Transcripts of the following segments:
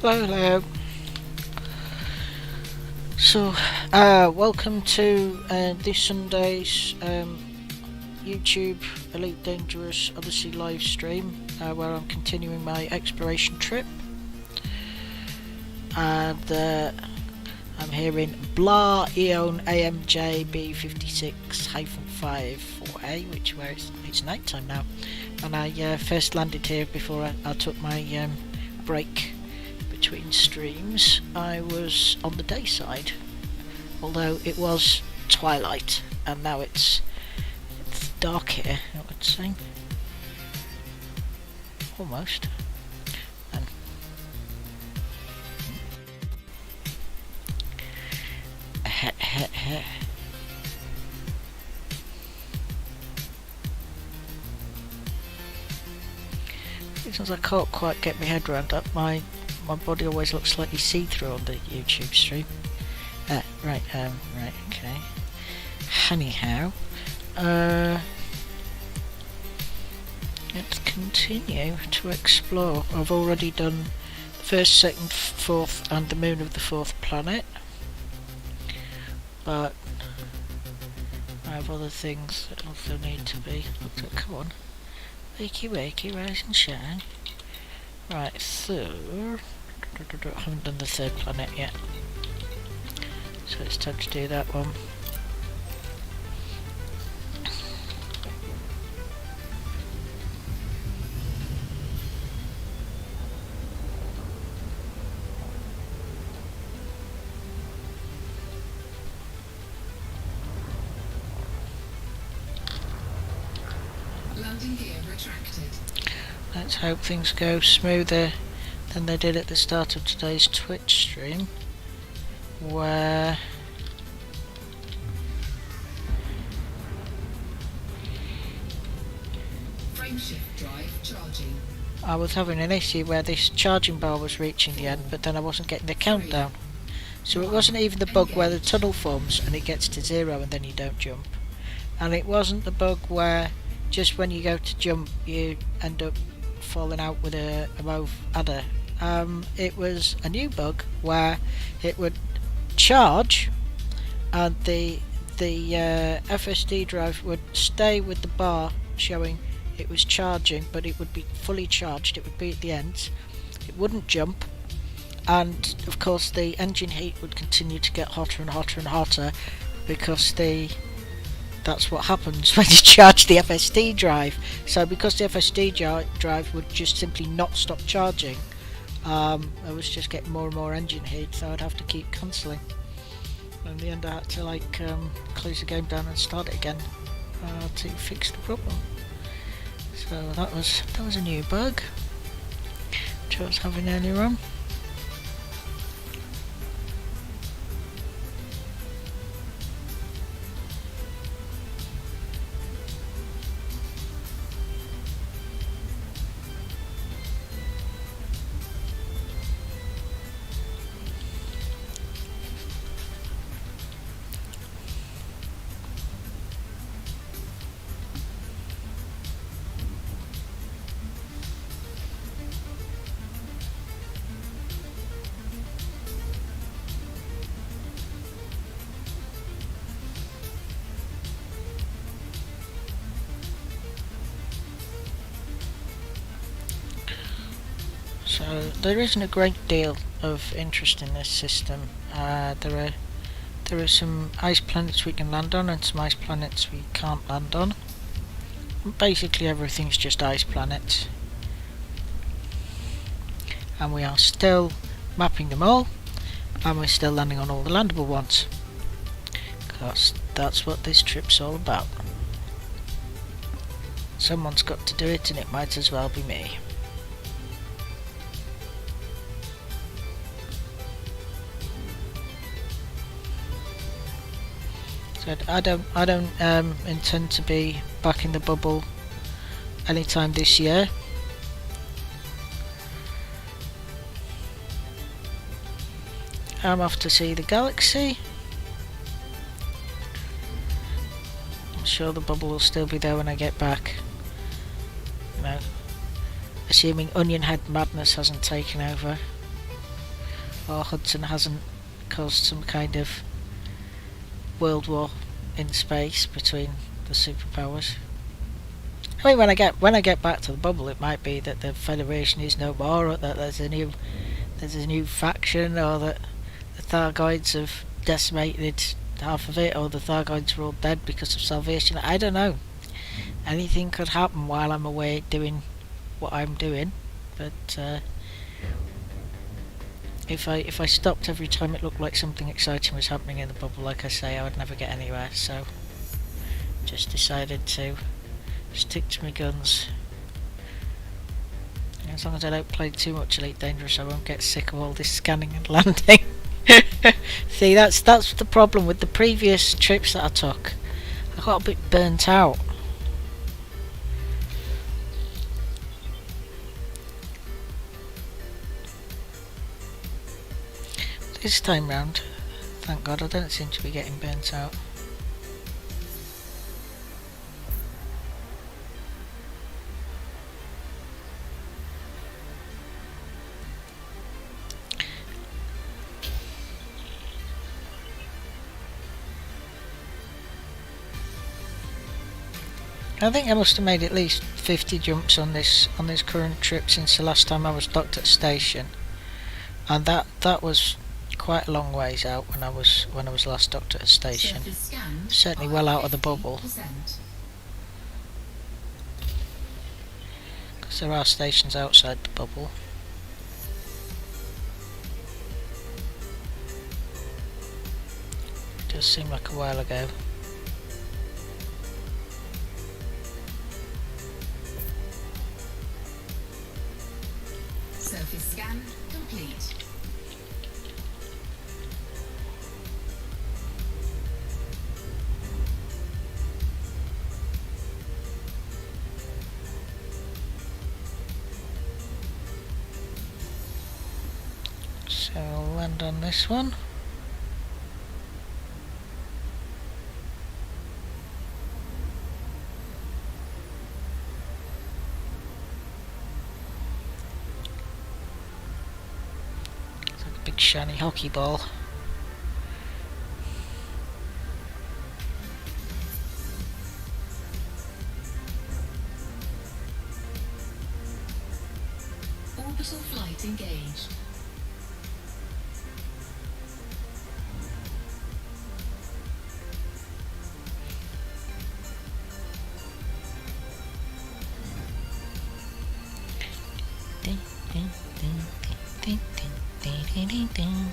Hello, hello. So, welcome to this Sunday's YouTube Elite Dangerous Odyssey live stream, where I'm continuing my exploration trip. And I'm here in Blah Eon AMJ B56-5 which where it's night time now. And I first landed here before I took my break between streams. I was on the day side, although it was twilight, and now it's dark here, I would say. Almost. And reasons I can't quite get my head around that, my body always looks slightly see-through on the YouTube stream. Right, okay. Anyhow, let's continue to explore. I've already done the first, second, fourth, and the moon of the fourth planet, but I have other things that also need to be looked at. Come on, wakey, rise and shine. Right, so I haven't done the third planet yet, so it's time to do that one. Landing gear retracted. Let's hope things go smoother than they did at the start of today's Twitch stream, where Frameshift drive charging. I was having an issue where this charging bar was reaching the end, but then I wasn't getting the countdown. So it wasn't even the bug where the tunnel forms and it gets to 0 and then you don't jump. And it wasn't the bug where just when you go to jump you end up falling out with a mauve adder. It was a new bug where it would charge and the FSD drive would stay with the bar showing it was charging, but it would be fully charged, it would be at the end, it wouldn't jump, and of course the engine heat would continue to get hotter and hotter and hotter because that's what happens when you charge the FSD drive. So because the FSD drive would just simply not stop charging, I was just getting more and more engine heat, so I'd have to keep cancelling. In the end I had to close the game down and start it again to fix the problem. So that was a new bug which I was having earlier on. So there isn't a great deal of interest in this system. There are some ice planets we can land on and some ice planets we can't land on. Basically everything's just ice planets. And we are still mapping them all, and we're still landing on all the landable ones. Because that's what this trip's all about. Someone's got to do it, and it might as well be me. So I don't intend to be back in the bubble anytime this year. I'm off to see the galaxy. I'm sure the bubble will still be there when I get back. You know, assuming Onion Head madness hasn't taken over. or Hudson hasn't caused some kind of world war in space between the superpowers. I mean, when I get back to the bubble, it might be that the Federation is no more, or that there's a new faction, or that the Thargoids have decimated half of it, or the Thargoids are all dead because of salvation. I don't know. Anything could happen while I'm away doing what I'm doing, but if I stopped every time it looked like something exciting was happening in the bubble, like I say, I would never get anywhere. So just decided to stick to my guns. As long as I don't play too much Elite Dangerous, I won't get sick of all this scanning and landing. See, that's the problem with the previous trips that I took. I got a bit burnt out. This time round, thank God, I don't seem to be getting burnt out. I think I must have made at least 50 jumps on this current trip since the last time I was docked at station, and that was quite a long ways out when I was last docked at a station. Certainly well out of the bubble, because there are stations outside the bubble. It does seem like a while ago. Surface scan complete. So I'll land on this one. Big shiny hockey ball. Orbital flight engaged. Ding, ding, ding, ding, ding, ding, ding, ding, ding.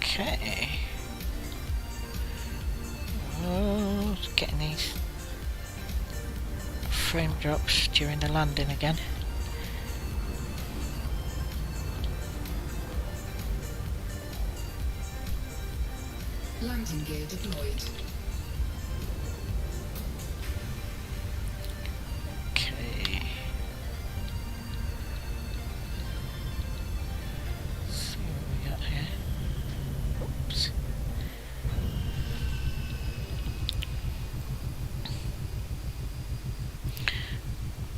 Okay. Oh, getting these frame drops during the landing again. Landing gear deployed. Okay. Let's see what we got here. Oops.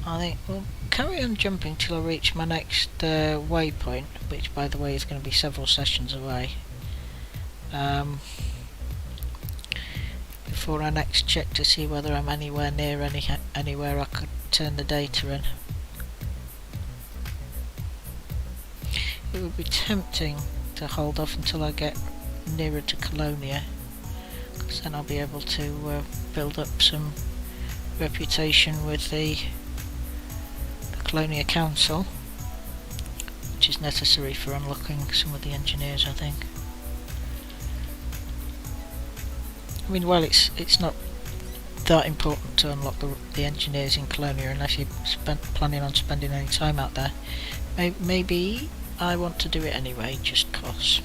I think we'll carry on jumping till I reach my next waypoint, which by the way is going to be several sessions away. for our next check to see whether I'm anywhere near anywhere I could turn the data in. It would be tempting to hold off until I get nearer to Colonia, because then I'll be able to build up some reputation with the Colonia Council, which is necessary for unlocking some of the engineers, I think. I mean, well, it's not that important to unlock the engineers in Colonia unless you're planning on spending any time out there. Maybe I want to do it anyway, just 'cause.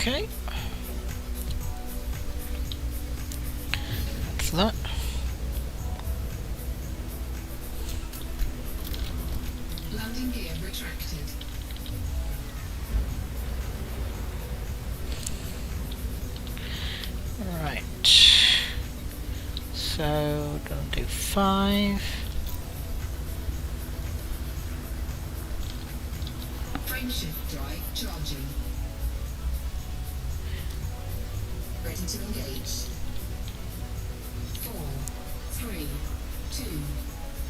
Okay. That's that. Landing gear retracted. Right. So, don't do 5. Frameshift drive charging. Ready to engage. 4, 3, 2,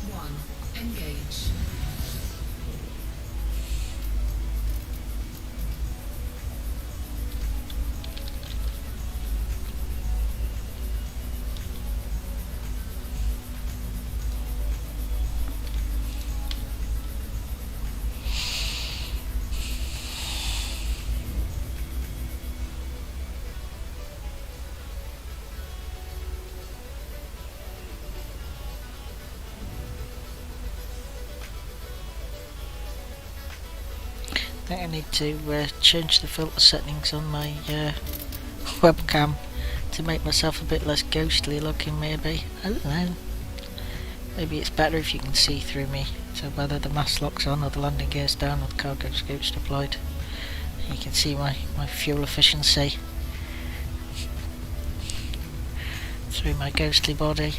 1. Engage. I think I need to change the filter settings on my webcam to make myself a bit less ghostly looking, maybe. I don't know. Maybe it's better if you can see through me, so whether the mast lock's on or the landing gear's down or the cargo scoop's deployed, you can see my fuel efficiency through my ghostly body.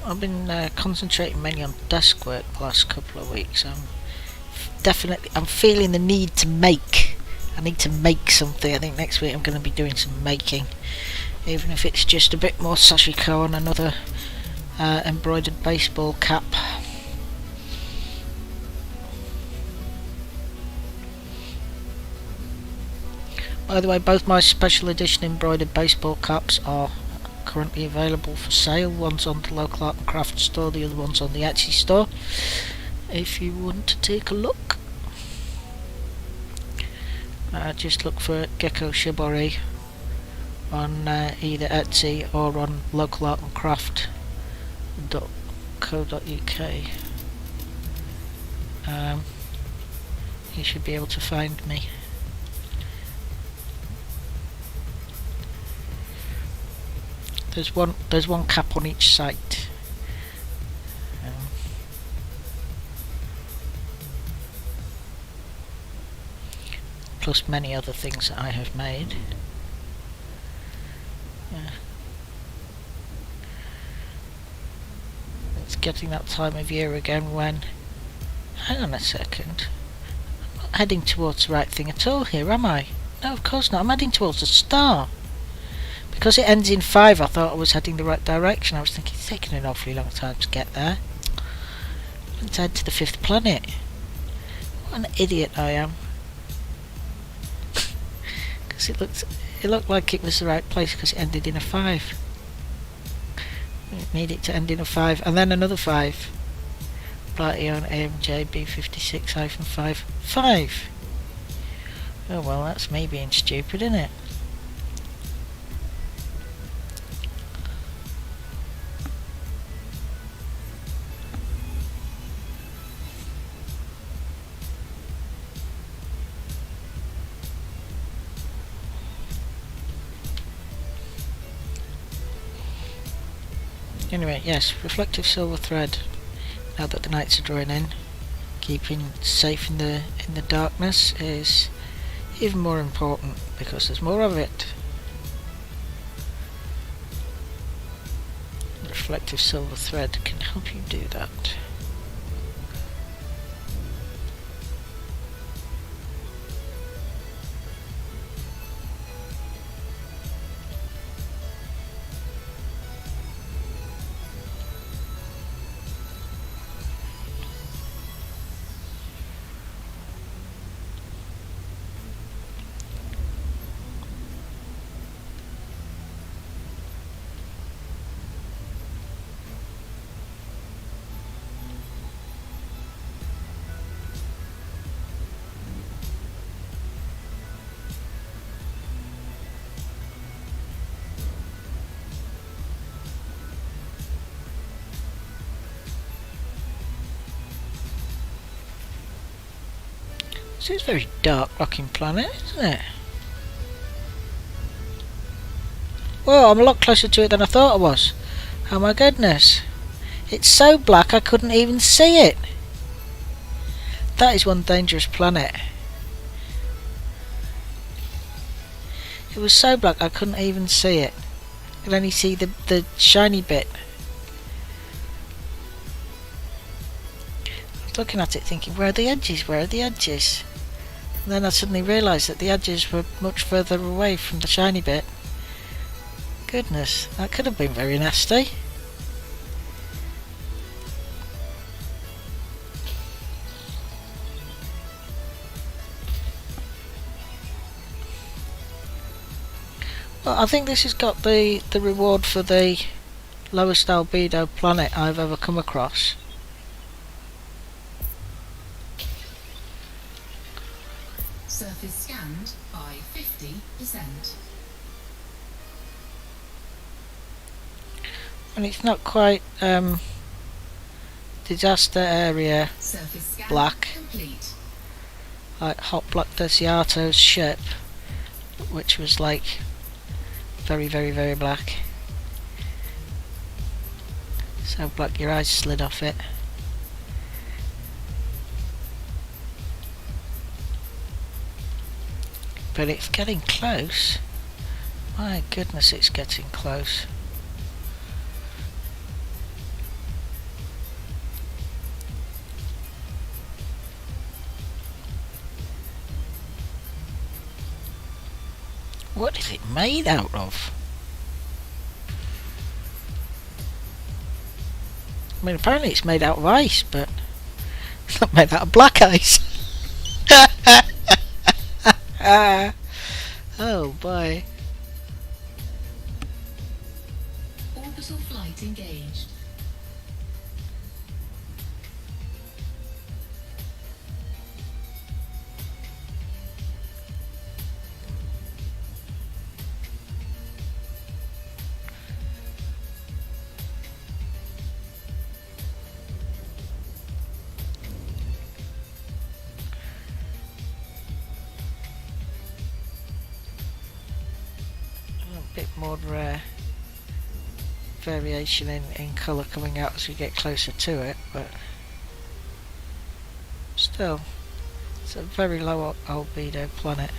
I've been concentrating mainly on desk work the last couple of weeks. I'm feeling the need to make. I need to make something. I think next week I'm going to be doing some making, even if it's just a bit more sashiko and another embroidered baseball cap. By the way, both my special edition embroidered baseball caps are currently available for sale. One's on the local art and craft store, the other one's on the Etsy store, if you want to take a look. Just look for Gecko Shibori on either Etsy or on localartandcraft.co.uk. You should be able to find me. There's one cap on each site. Plus many other things that I have made. It's getting that time of year again when... Hang on a second. I'm not heading towards the right thing at all here, am I? No, of course not. I'm heading towards the star. Because it ends in 5, I thought I was heading the right direction. I was thinking it's taking an awfully long time to get there. Let's head to the 5th planet. What an idiot I am. Because it looked like it was the right place because it ended in a 5. Need it to end in a 5, and then another 5. Brighteon AMJ B56-5. 5! Oh well, that's me being stupid, isn't it? Anyway, yes, reflective silver thread. Now that the nights are drawing in, keeping safe in the darkness is even more important because there's more of it. Reflective silver thread can help you do that. So it's a very dark looking planet, isn't it? Well, I'm a lot closer to it than I thought I was. Oh my goodness. It's so black I couldn't even see it. That is one dangerous planet. It was so black I couldn't even see it. I could only see the shiny bit. I was looking at it thinking, where are the edges? Where are the edges? And then I suddenly realised that the edges were much further away from the shiny bit. Goodness, that could have been very nasty. Well, I think this has got the reward for the lowest albedo planet I've ever come across. Surface scanned by 50%. And it's not quite disaster area Surface scan black, complete. like Hot Block Desiato's ship, which was like very, very, very black. So black your eyes slid off it. But it's getting close. My goodness, it's getting close. What is it made out of? I mean, apparently it's made out of ice, but it's not made out of black ice. Oh boy. Orbital flight engaged. A bit more variation in colour coming out as we get closer to it, but still, it's a very low albedo planet.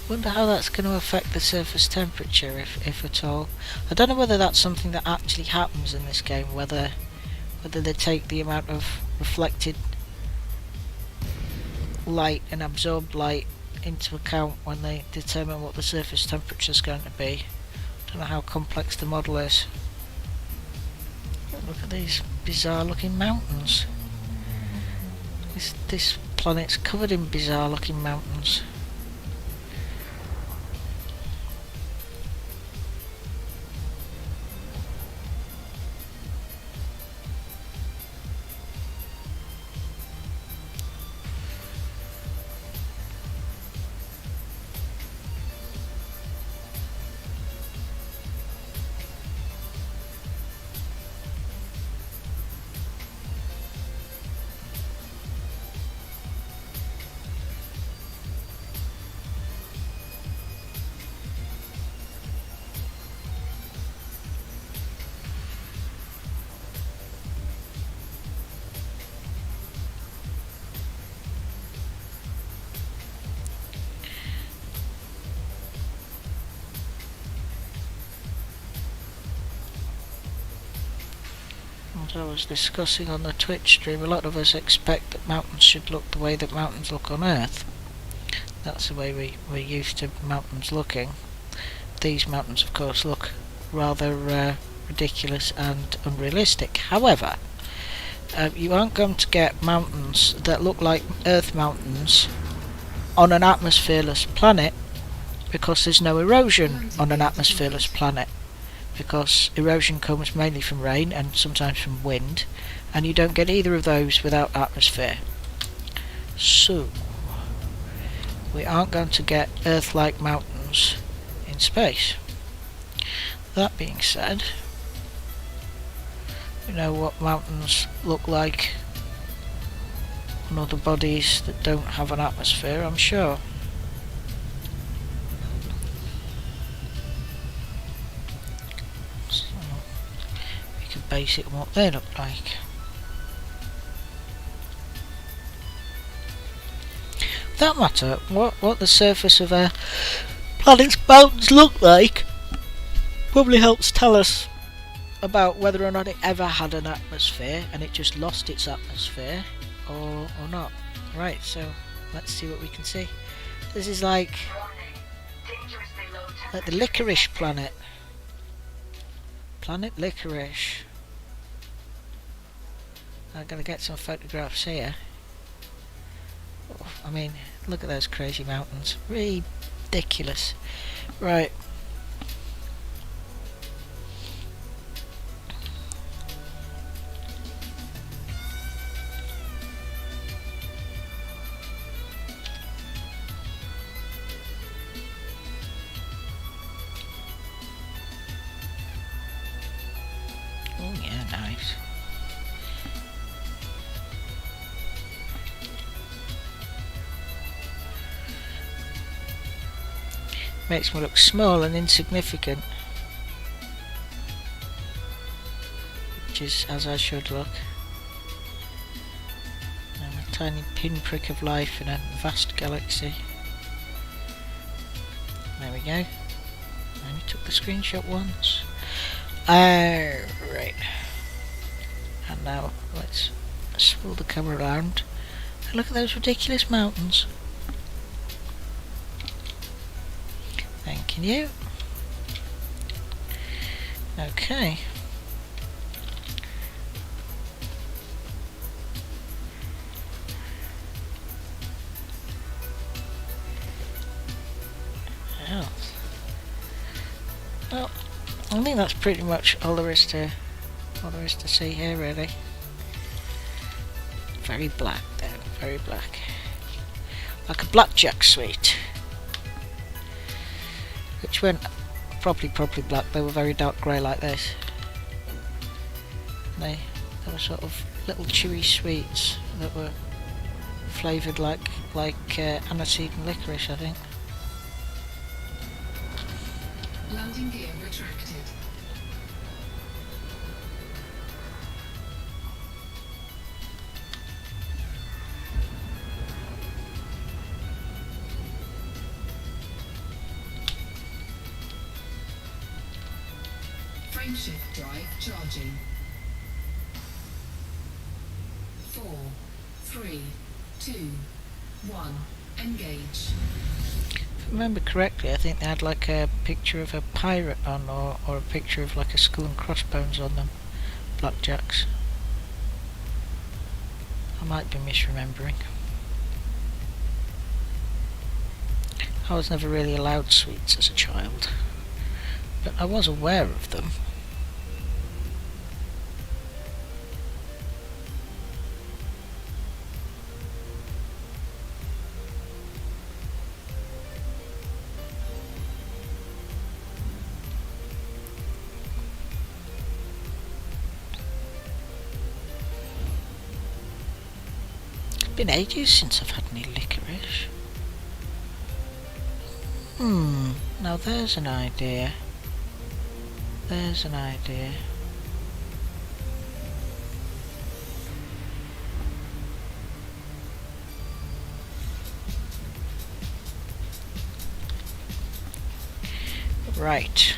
Wonder how that's going to affect the surface temperature, if at all. I don't know whether that's something that actually happens in this game, whether they take the amount of reflected light and absorbed light into account when they determine what the surface temperature is going to be. I don't know how complex the model is. Look at these bizarre looking mountains. This planet's covered in bizarre looking mountains. as I was discussing on the Twitch stream, a lot of us expect that mountains should look the way that mountains look on Earth. That's the way we're used to mountains looking. These mountains, of course, look rather ridiculous and unrealistic. However, you aren't going to get mountains that look like Earth mountains on an atmosphereless planet, because there's no erosion on an atmosphereless planet, because erosion comes mainly from rain and sometimes from wind, and you don't get either of those without atmosphere. So we aren't going to get Earth-like mountains in space. That being said, we know what mountains look like on other bodies that don't have an atmosphere, I'm sure. So we can base it on what they look like. For that matter, what the surface of a planet's mountains look like probably helps tell us about whether or not it ever had an atmosphere and it just lost its atmosphere, or not. Right, so let's see what we can see. This is like the licorice planet. Planet licorice. I'm gonna get some photographs here. Oh, I mean, look at those crazy mountains. Ridiculous. Right. Oh yeah, nice. Makes me look small and insignificant, which is as I should look. I'm a tiny pinprick of life in a vast galaxy. There we go. I only took the screenshot once. Right. And now let's swirl the camera around and look at those ridiculous mountains. Thank you. Okay. Well, I think that's pretty much all there is to see here, really. Very black, though. Very black, like a blackjack suite. Which weren't properly black. They were very dark grey like this. They were sort of little chewy sweets that were flavoured like aniseed and licorice, I think. Landing gear retracted. Frameshift drive charging. 4, 3, 2, 1. Engage. If I remember correctly, I think they had like a picture of a pirate on, or a picture of like a skull and crossbones on them. Blackjacks. I might be misremembering. I was never really allowed sweets as a child, but I was aware of them. It's been ages since I've had any licorice. Now there's an idea. There's an idea. Right.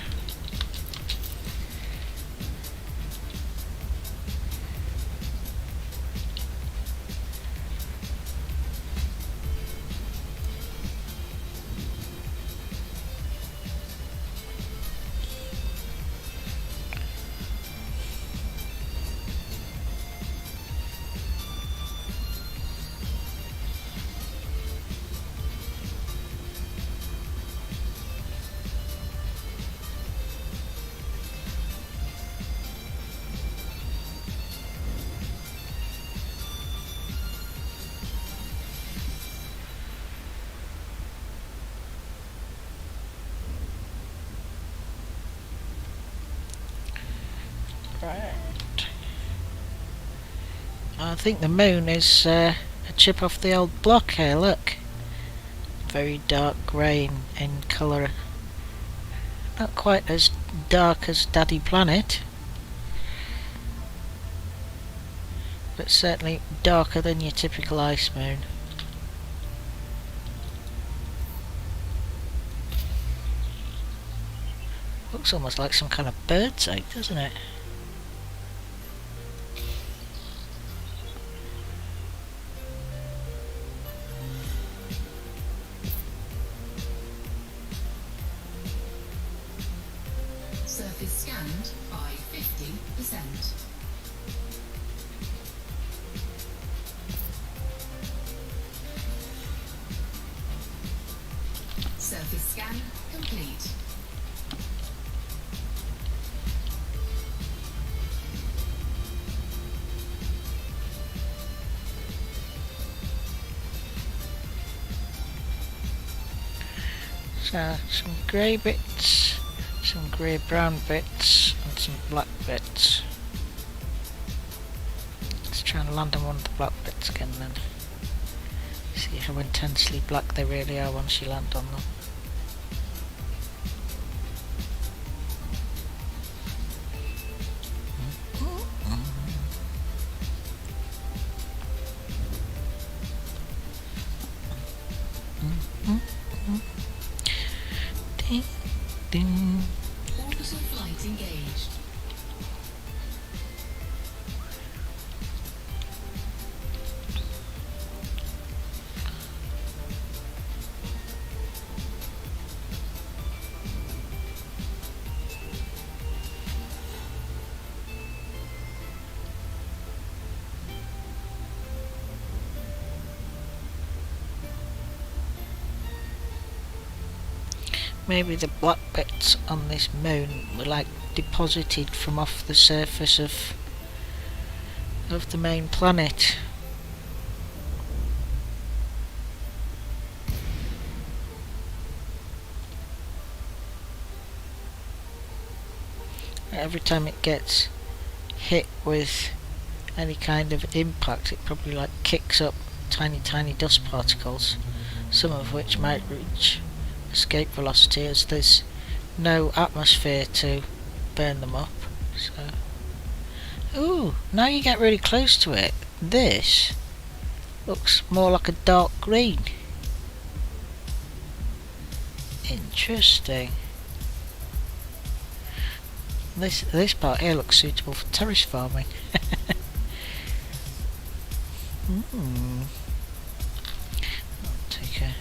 Right. I think the moon is a chip off the old block here, look. Very dark grey in colour. Not quite as dark as Daddy Planet, but certainly darker than your typical ice moon. Looks almost like some kind of bird's egg, doesn't it? Surface scanned by 50%. Surface scan complete. So, some grey bits, some grey brown bits, and some black bits. Let's try and land on one of the black bits again then. See how intensely black they really are once you land on them. Ding. Orbital flight engaged. Maybe the black bits on this moon were like deposited from off the surface of the main planet. Every time it gets hit with any kind of impact, it probably like kicks up tiny dust particles, some of which might reach escape velocity as there's no atmosphere to burn them up. So, ooh, now you get really close to it. This looks more like a dark green. Interesting. This part here looks suitable for terrace farming. I'll take a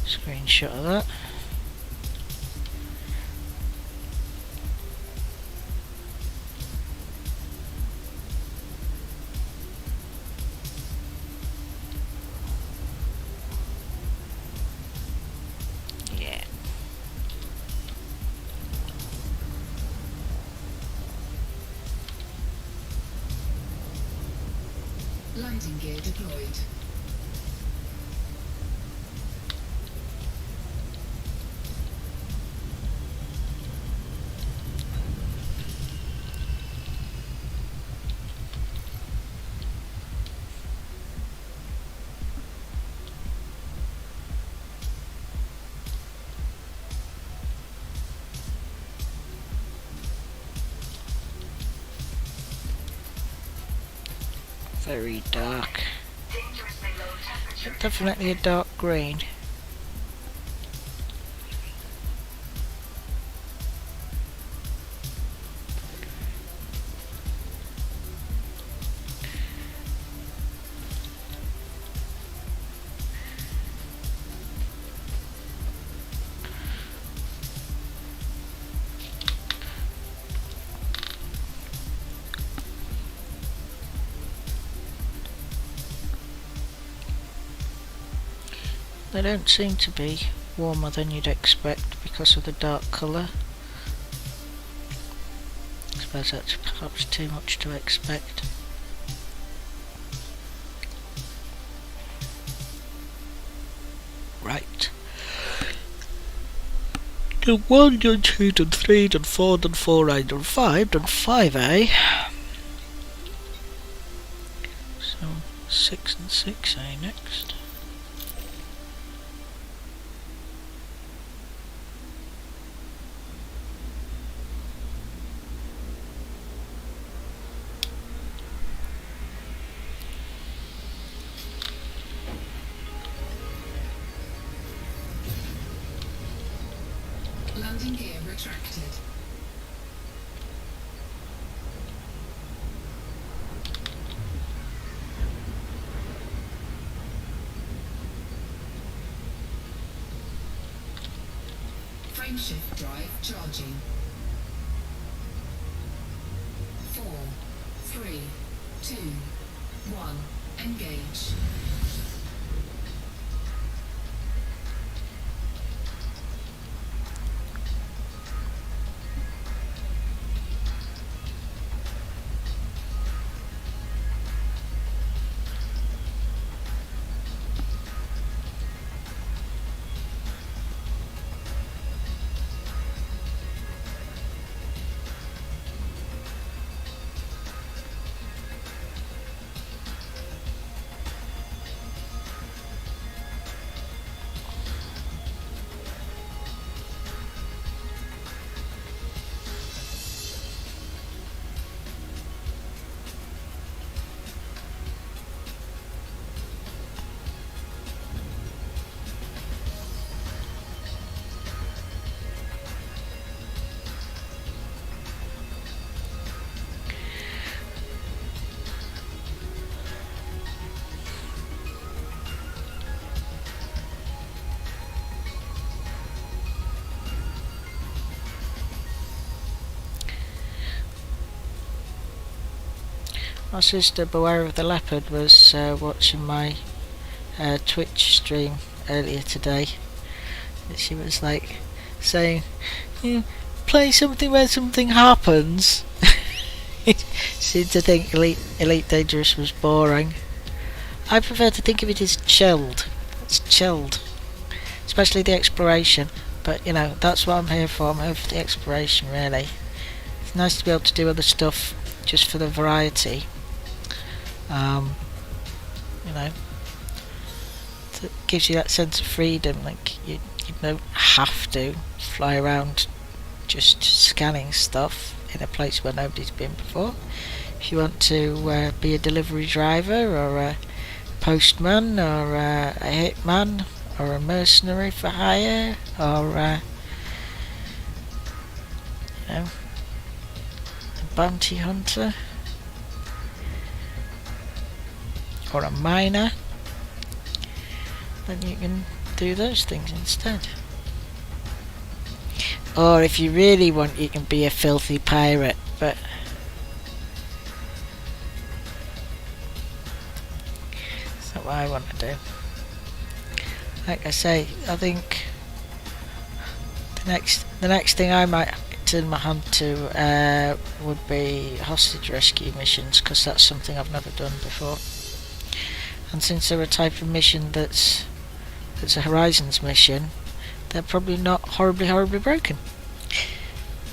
screenshot of that. Yeah. Landing gear deployed. Very dark. Definitely a dark green. They don't seem to be warmer than you'd expect because of the dark colour. I suppose that's perhaps too much to expect. Right. Done 1, done 2, done 3, done 4, done 4A, done 5, done 5A. So 6 and 6A next. Landing gear retracted. Frameshift drive charging. 4, 3, 2, 1. Engage. My sister, Beware of the Leopard, was watching my Twitch stream earlier today. And she was like saying, play something where something happens. She seemed to think Elite Dangerous was boring. I prefer to think of it as chilled. It's chilled. Especially the exploration. But, you know, that's what I'm here for. I'm here for the exploration, really. It's nice to be able to do other stuff just for the variety. You know, it gives you that sense of freedom. Like, you don't have to fly around just scanning stuff in a place where nobody's been before. If you want to be a delivery driver or a postman or a hitman or a mercenary for hire or you know, a bounty hunter or a miner, then you can do those things instead. Or if you really want, you can be a filthy pirate, but that's not what I want to do. Like I say, I think the next thing I might turn my hand to would be hostage rescue missions, because that's something I've never done before. And since they're a type of mission that's a Horizons mission, they're probably not horribly broken.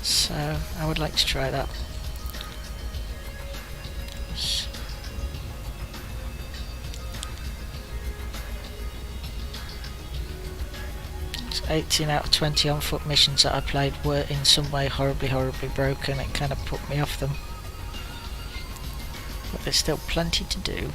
So I would like to try that. So 18 out of 20 on foot missions that I played were in some way horribly broken. It kind of put me off them. But there's still plenty to do.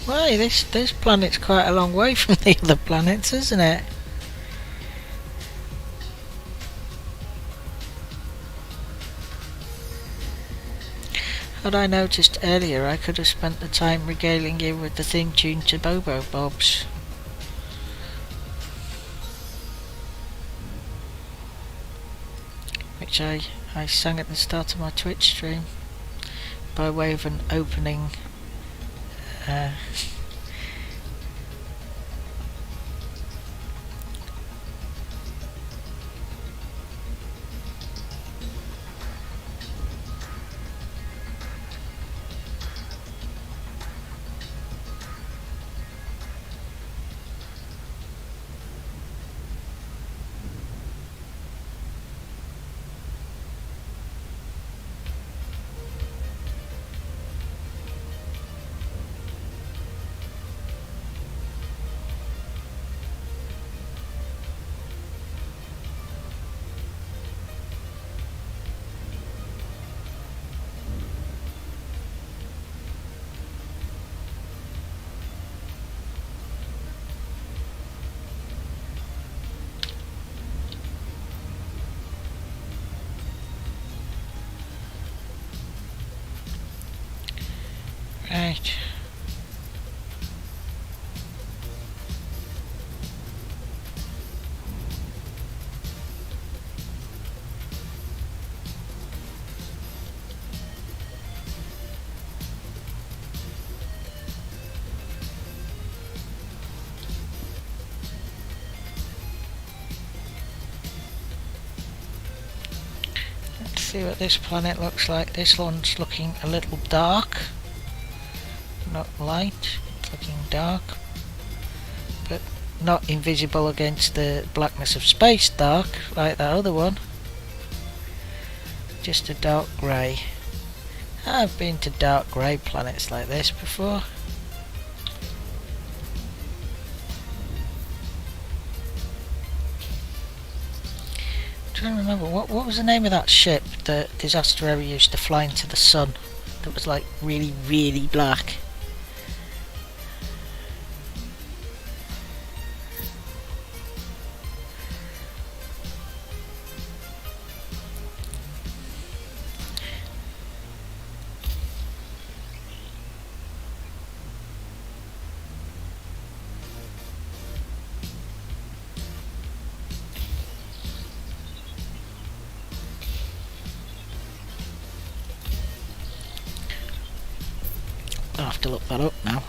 Why, this planet's quite a long way from the other planets, isn't it? Had I noticed earlier, I could have spent the time regaling you with the theme tune to Bobo Bobs. Which I sang at the start of my Twitch stream by way of an opening Right. Let's see what this planet looks like. This one's looking a little dark. Not light, it's looking dark. But not invisible against the blackness of space dark, like that other one. Just a dark grey. I've been to dark grey planets like this before. I'm trying to remember, what was the name of that ship that Disaster Area used to fly into the sun? That was like really, really black. I'll have to look that up now.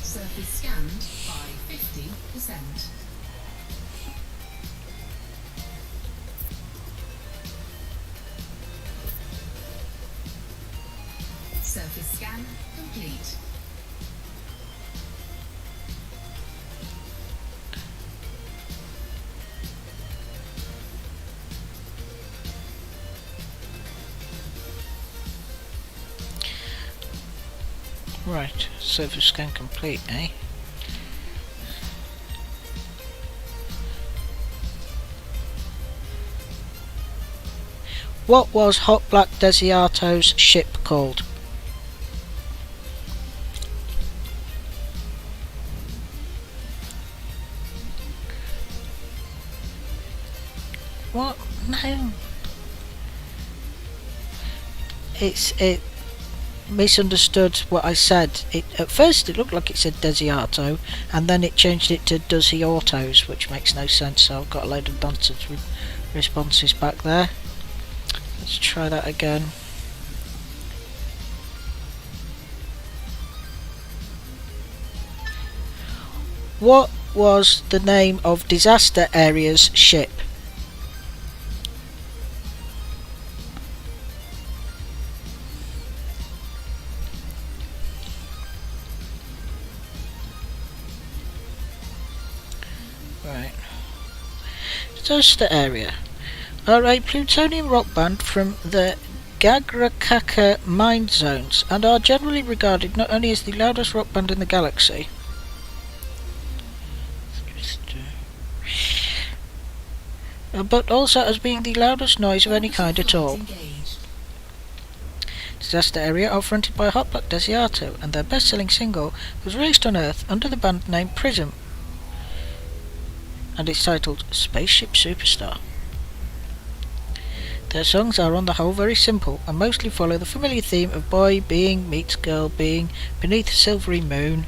Surface scanned by 50%. Surface scan complete. Right, surface scan complete, eh? What was Hot Black Desiato's ship called? What? No. It misunderstood what I said. At first it looked like it said Desiato, and then it changed it to Does He Autos, which makes no sense, so I've got a load of nonsense responses back there. Let's try that again. What was the name of Disaster Area's ship? Right. Disaster Area are a plutonium rock band from the Gagrakaka mine zones and are generally regarded not only as the loudest rock band in the galaxy, but also as being the loudest noise of any kind at all. Disaster Area are fronted by Hot Black Desiato, and their best-selling single was released on Earth under the band name Prism, and it's titled Spaceship Superstar. Their songs are on the whole very simple and mostly follow the familiar theme of boy being meets girl being beneath a silvery moon.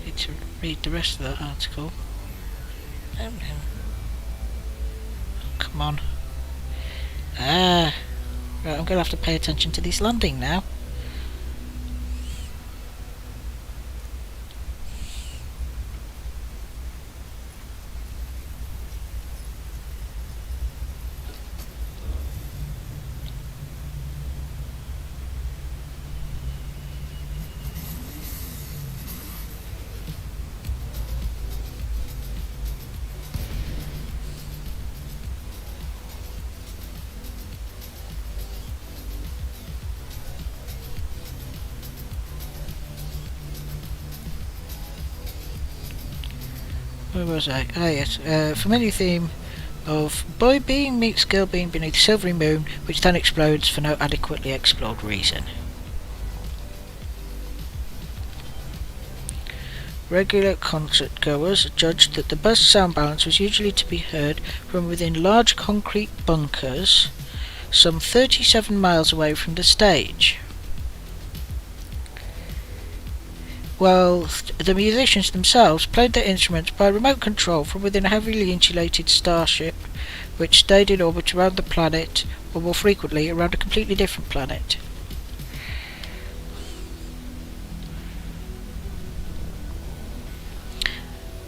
Need to read the rest of that article. Oh, come on. Right, I'm going to have to pay attention to this landing now. Where was I? Ah yes, familiar theme of boy being meets girl being beneath a silvery moon, which then explodes for no adequately explored reason. Regular concert goers judged that the best sound balance was usually to be heard from within large concrete bunkers some 37 miles away from the stage. While the musicians themselves played their instruments by remote control from within a heavily insulated starship which stayed in orbit around the planet, or more frequently around a completely different planet.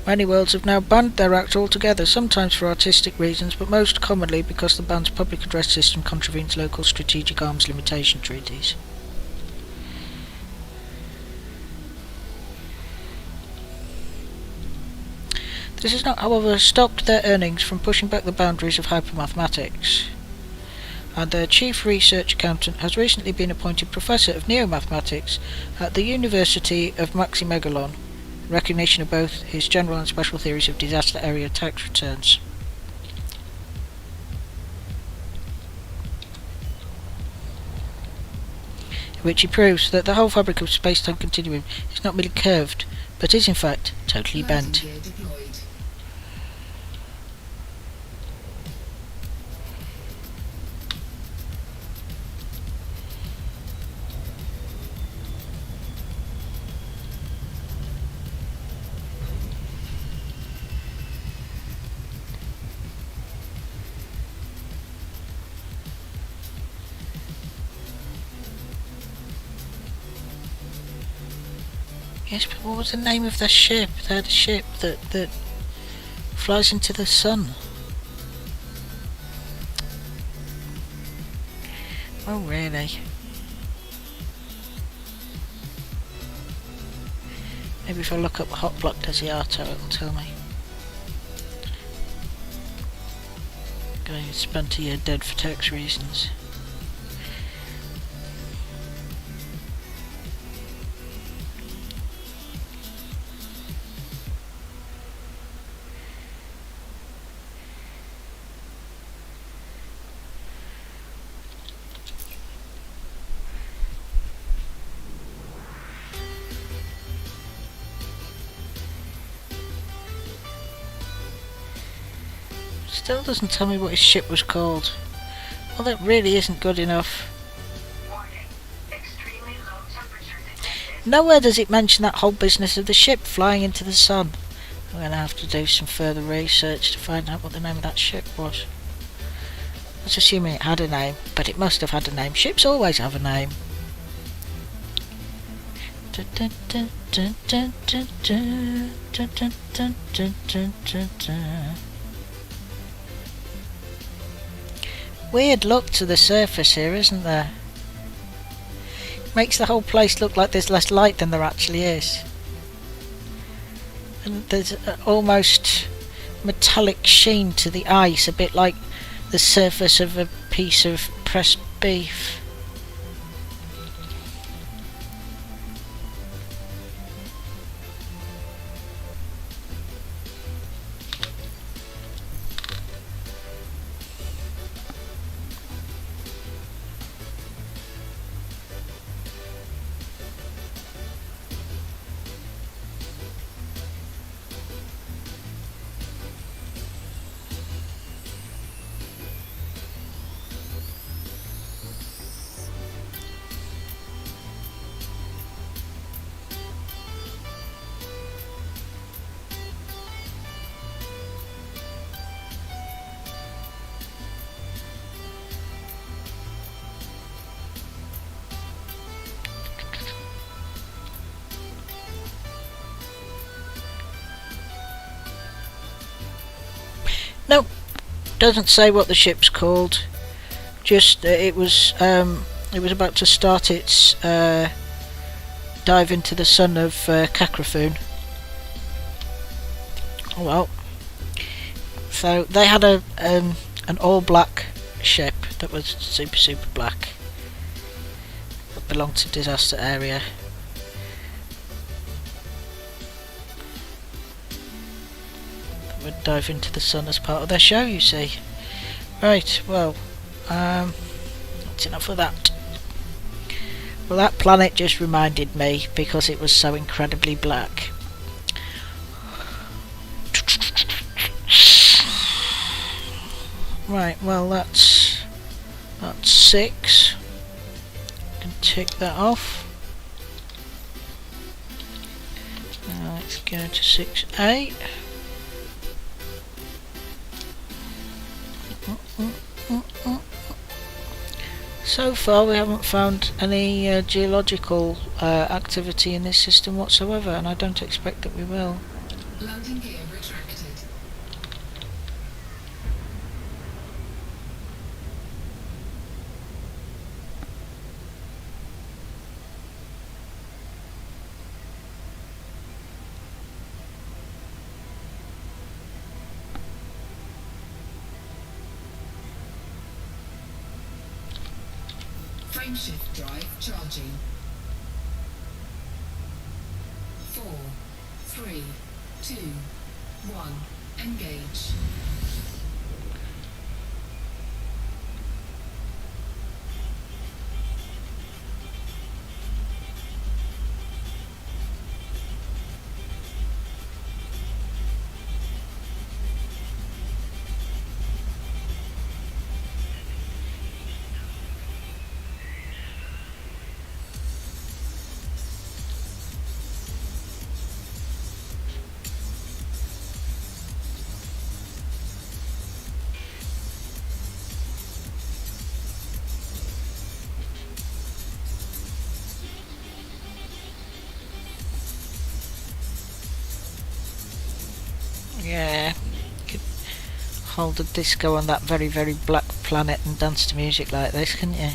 Many worlds have now banned their act altogether, sometimes for artistic reasons, but most commonly because the band's public address system contravenes local strategic arms limitation treaties. This has not, however, stopped their earnings from pushing back the boundaries of hypermathematics, and their chief research accountant has recently been appointed Professor of Neomathematics at the University of Maximegalon, in recognition of both his general and special theories of disaster area tax returns. In which he proves that the whole fabric of space-time continuum is not merely curved, but is in fact totally bent. Yes, but what was the name of the ship? They had a ship that flies into the sun. Oh, really? Maybe if I look up Hot Block Desiato, it'll tell me. Guy who spent a year dead for tax reasons. Still doesn't tell me what his ship was called. Well, that really isn't good enough. Nowhere does it mention that whole business of the ship flying into the sun. I'm going to have to do some further research to find out what the name of that ship was. Let's assume it had a name, but it must have had a name. Ships always have a name. Weird look to the surface here, isn't there? Makes the whole place look like there's less light than there actually is. And there's an almost metallic sheen to the ice, a bit like the surface of a piece of pressed beef. Nope, doesn't say what the ship's called. Just it was about to start its dive into the sun of Kakrafoon. Oh well. So they had an all black ship that was super black that belonged to disaster area. Would dive into the sun as part of their show, you see. Right, well, that's enough of that. Well, that planet just reminded me, because it was so incredibly black, Right, well that's 6. Can tick that off. Now let's go to 6A. So far we haven't found any geological activity in this system whatsoever, and I don't expect that we will. Landing gear retracted. Frameshift drive charging. 4, 3, 2, 1. Engage. Yeah, could hold a disco on that very, very black planet and dance to music like this, couldn't you?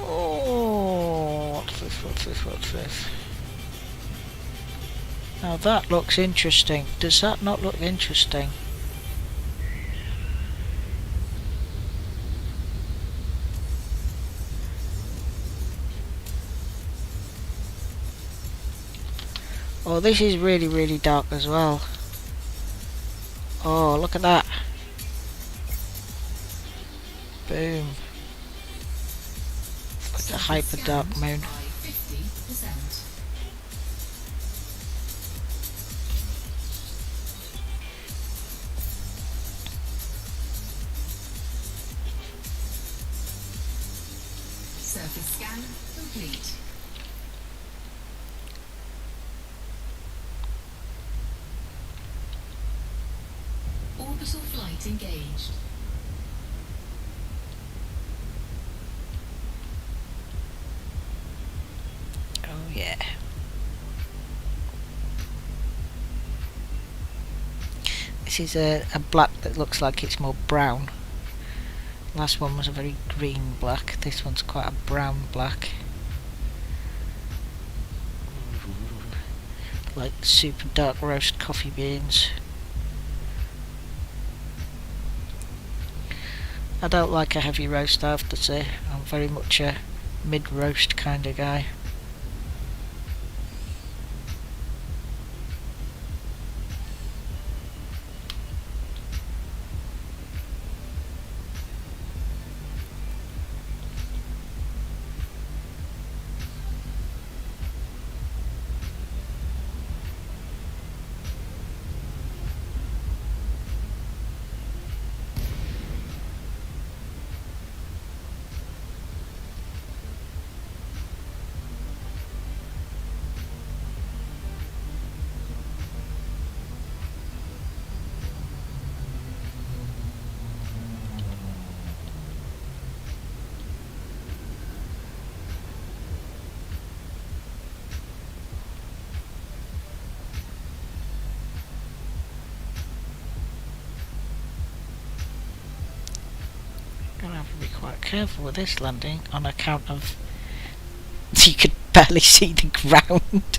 Oh, what's this? Now that looks interesting. Does that not look interesting? Oh, this is really, really dark as well. Oh, look at that. Boom. Like a hyper dark moon. 50%. Surface scan complete. Orbital flight engaged. Oh yeah. This is a black that looks like it's more brown. Last one was a very green black. This one's quite a brown black. Like super dark roast coffee beans. I don't like a heavy roast, I have to say. I'm very much a mid-roast kind of guy. have to be quite careful with this landing on account of you could barely see the ground.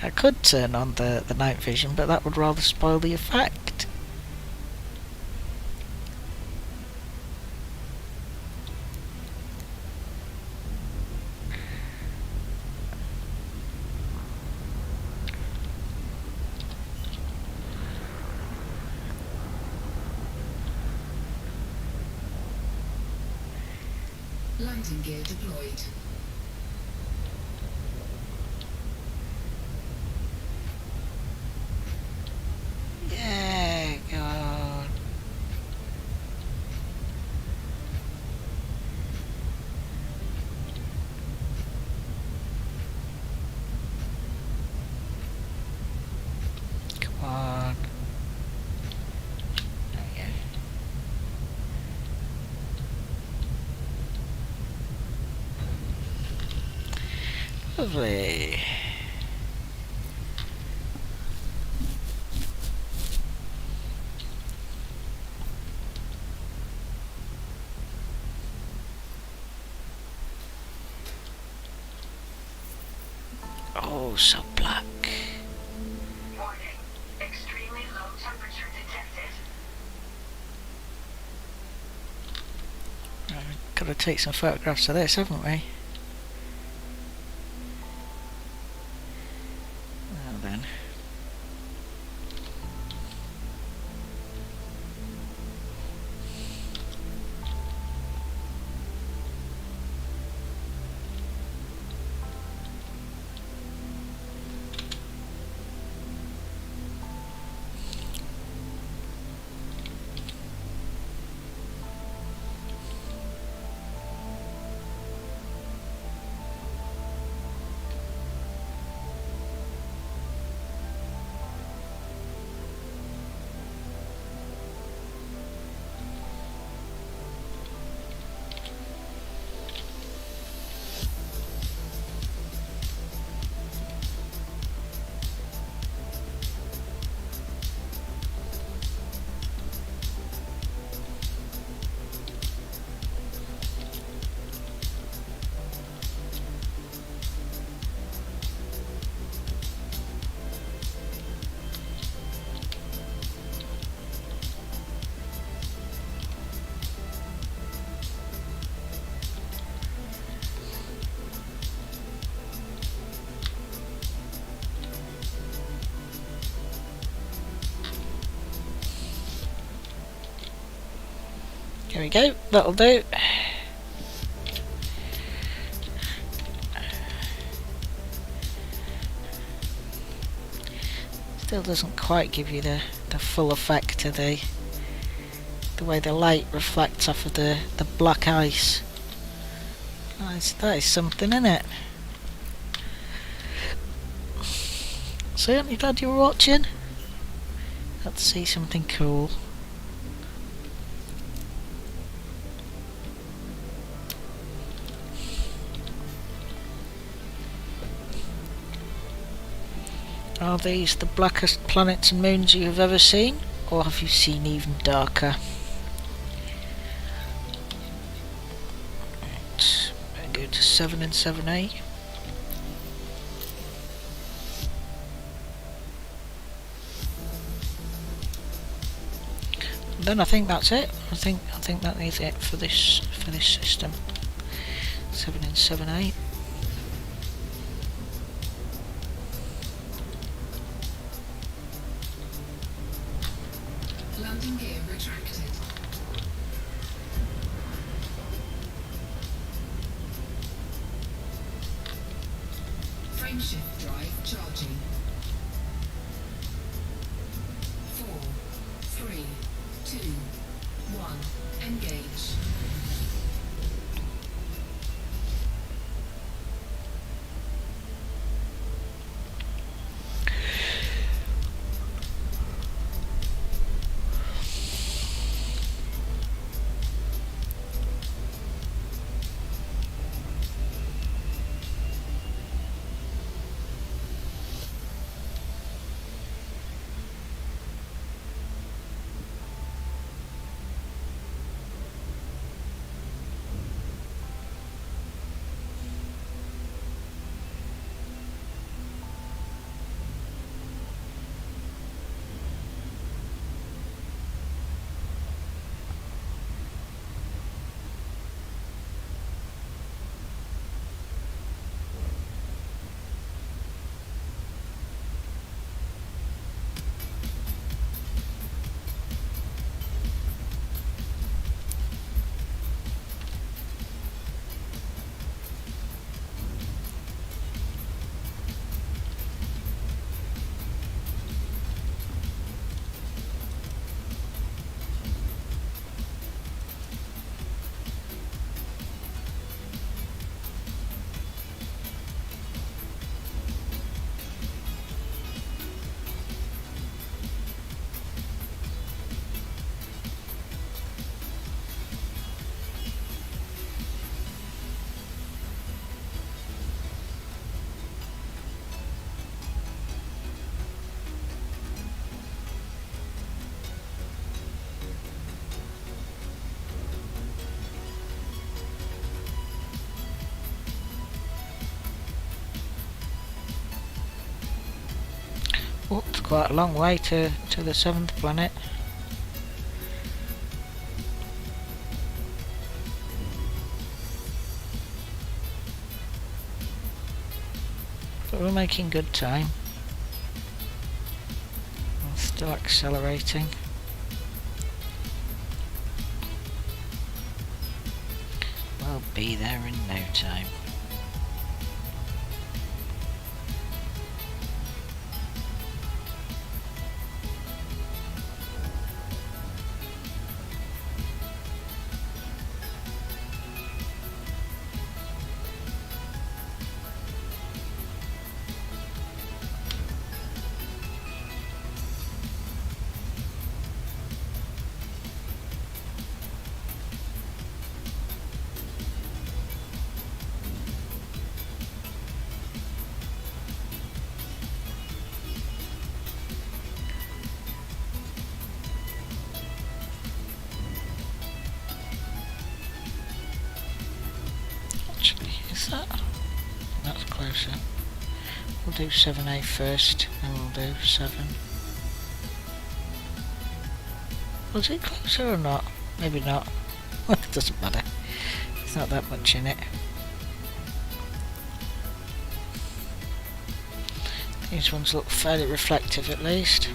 I could turn on the night vision, but that would rather spoil the effect. Landing gear deployed. Yeah, God. Come on. There we go. Lovely. Oh, so black. Warning. Extremely low temperature detected. Right, got to take some photographs of this, haven't we? Well then. Here we go, that'll do. Still doesn't quite give you the full effect of the way the light reflects off of the black ice. That is something, isn't it? So aren't you glad you were watching? Let's see something cool. Are these the blackest planets and moons you have ever seen? Or have you seen even darker? Right, I'm going to go to 7 and 7A. Then I think that's it. I think that is it for this system. 7 and 7A. Landing gear retracted. Frameshift drive charging. 4, 3, 2, 1. Engage. Oh, it's quite a long way to the 7th planet. But we're making good time. We're still accelerating. We'll be there in no time. Actually, is that? That's closer. We'll do 7A first, and we'll do 7. Was it closer or not? Maybe not. It doesn't matter. There's not that much in it. These ones look fairly reflective at least.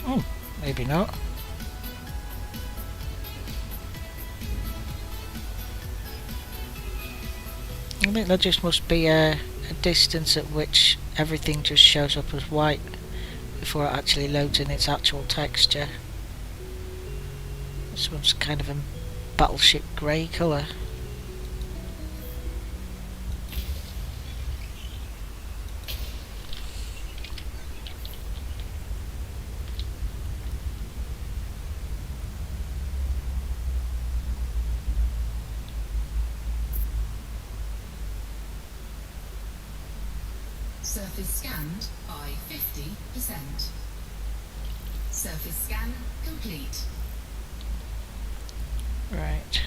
Oh, maybe not. I think there just must be a distance at which everything just shows up as white before it actually loads in its actual texture. This one's kind of a battleship grey colour. Surface scanned by 50%. Surface scan complete. Right.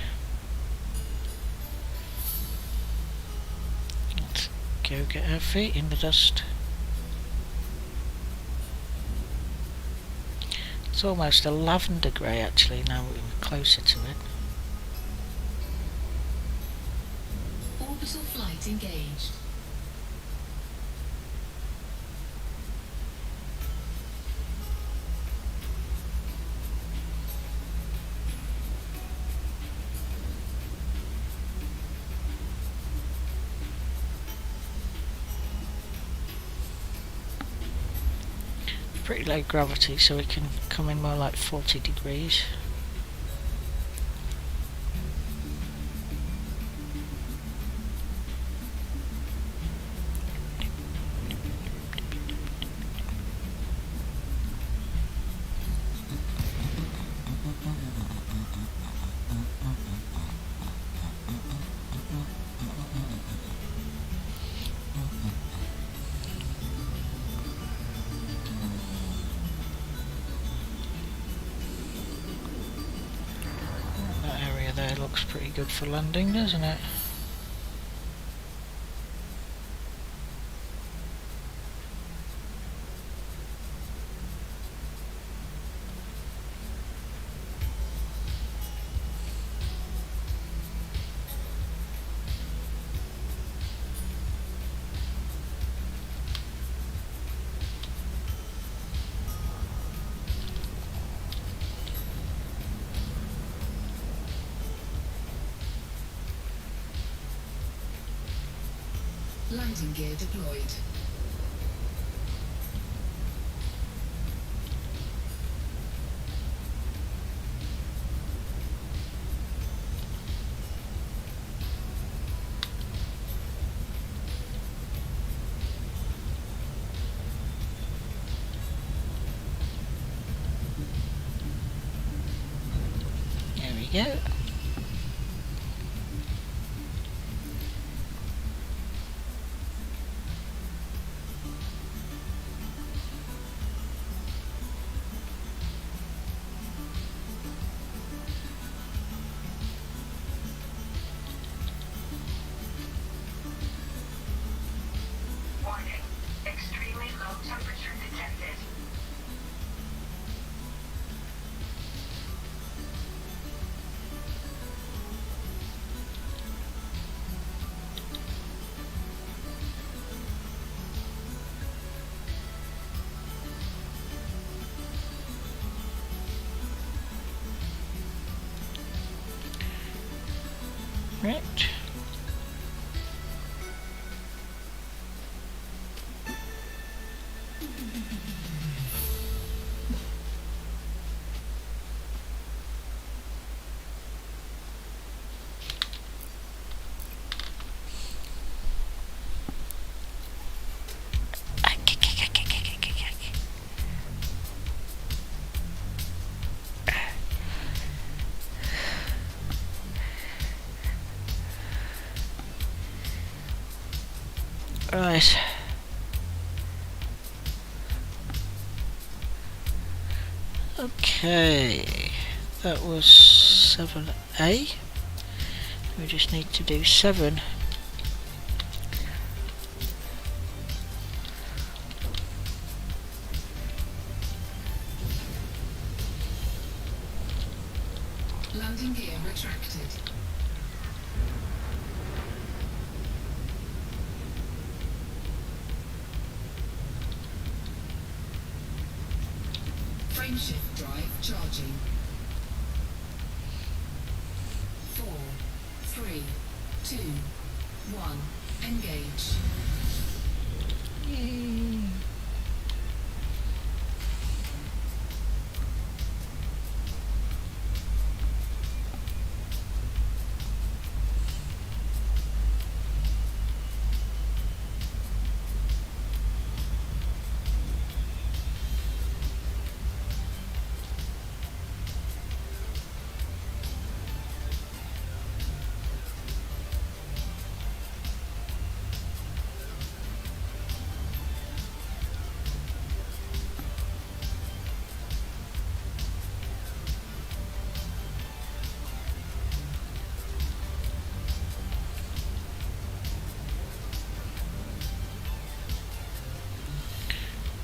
Let's go get our feet in the dust. It's almost a lavender grey actually now we're closer to it. Orbital flight engaged. Pretty low gravity, so we can come in more like 40 degrees. There looks pretty good for landing, doesn't it? Landing gear deployed. There we go. Right. Right. Okay. That was 7A. We just need to do 7. Landing gear retracted. Frameshift drive charging. 4, 3, 2, 1. Engage.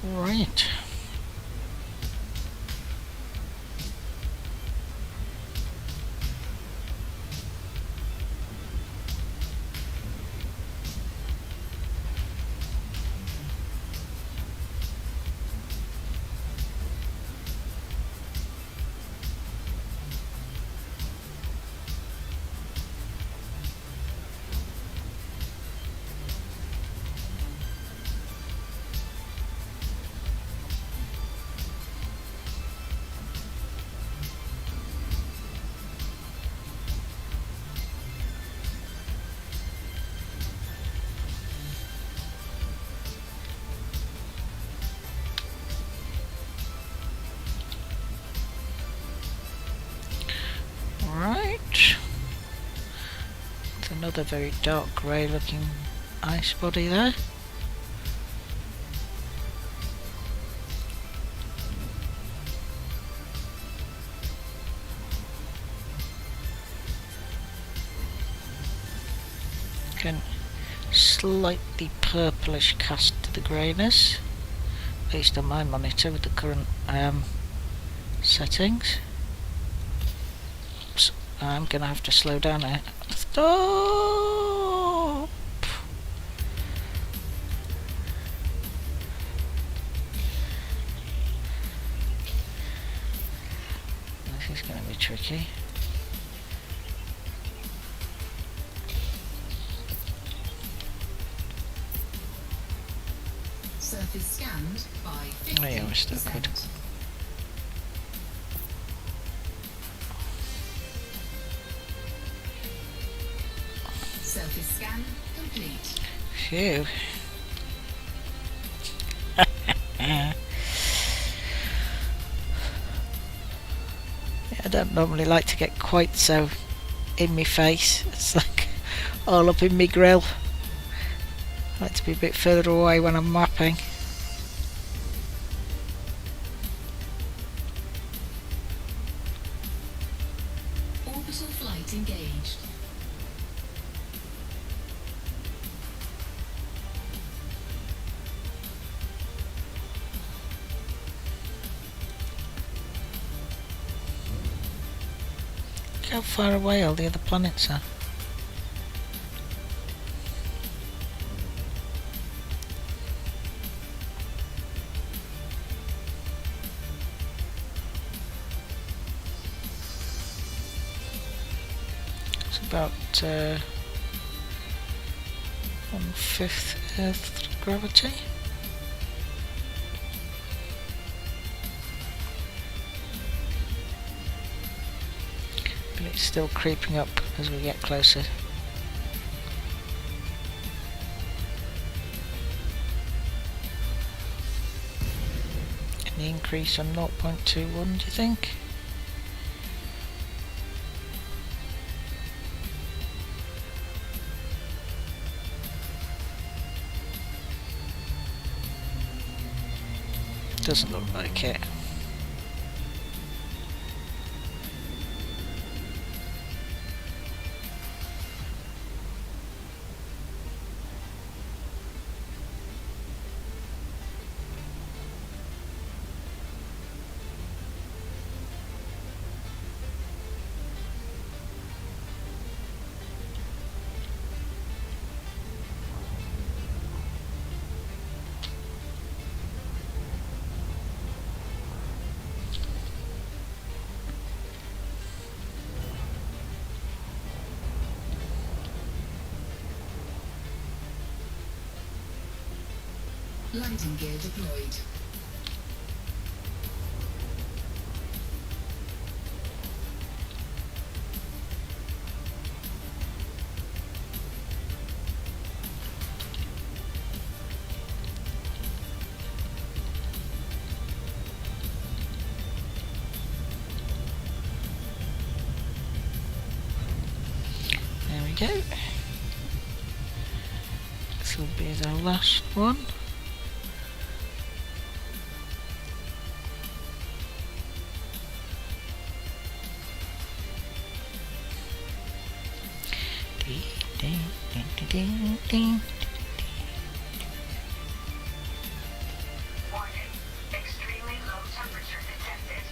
Right. Right. It's another very dark grey looking ice body there. Can slightly purplish cast to the greyness, at least on my monitor with the current settings. Oops, I'm gonna have to slow down it. Stop! This is gonna be tricky. Surface scanned by 50%. Oh yeah, we're still good. Surface scan complete. Phew. I don't normally like to get quite so in my face. It's like all up in my grill. I like to be a bit further away when I'm mapping. Orbital flight engaged. Look how far away all the other planets are. It's about 1/5 Earth gravity. But it's still creeping up as we get closer. Any increase on 0.21, do you think? Doesn't look like it. Landing gear deployed. There we go. This will be the last one. Warning. Extremely low temperature detected.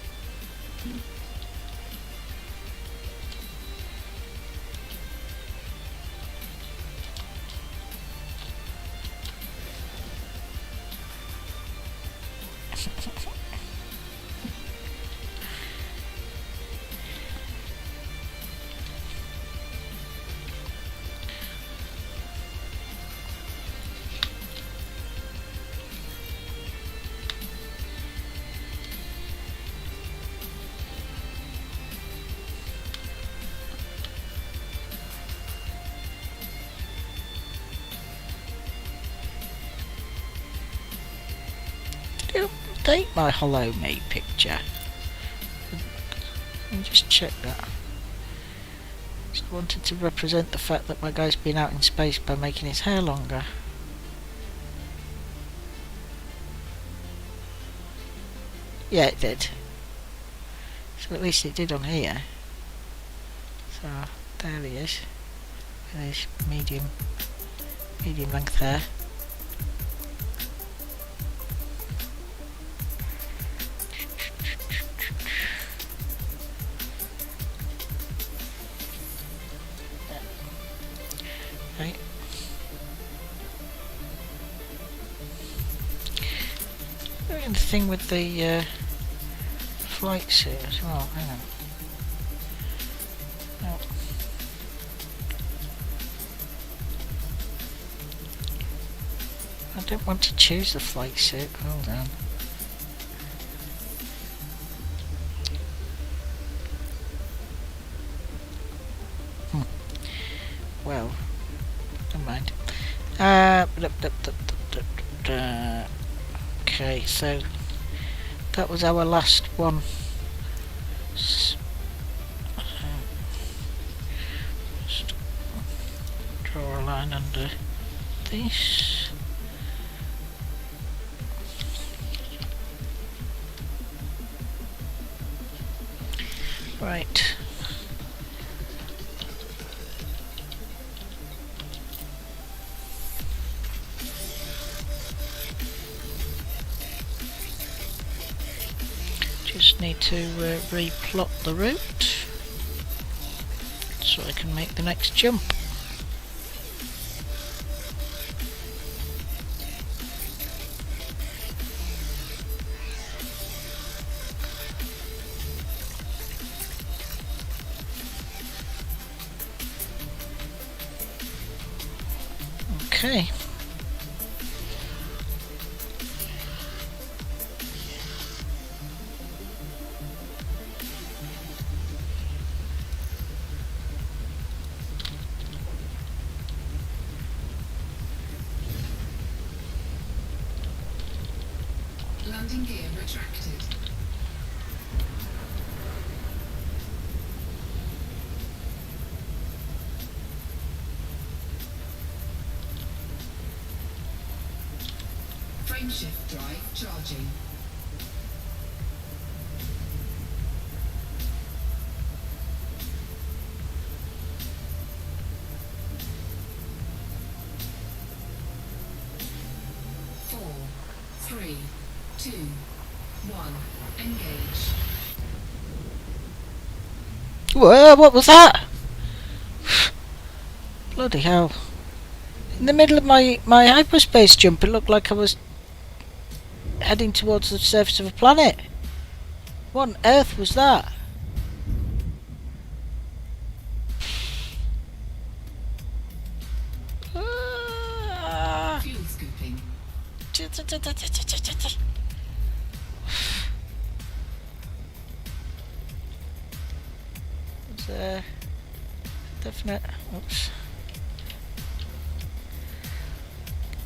Update my Hollow Me picture. Let me just check that. So I wanted to represent the fact that my guy's been out in space by making his hair longer. Yeah, it did. So at least it did on here. So there he is, with his medium length hair. Right. And the thing with the flight suit as well, hang on. No. I don't want to choose the flight suit, hold on. Well, never mind. Okay, so that was our last one. Just draw a line under this. Right. Just need to replot the route so I can make the next jump. Okay. Landing gear retracted. Frameshift drive charging. Four, three, two, one. Engage. Whoa, what was that? Bloody hell. In the middle of my hyperspace jump, it looked like I was heading towards the surface of a planet. What on earth was that? Ah. Fuel scooping. It's a definite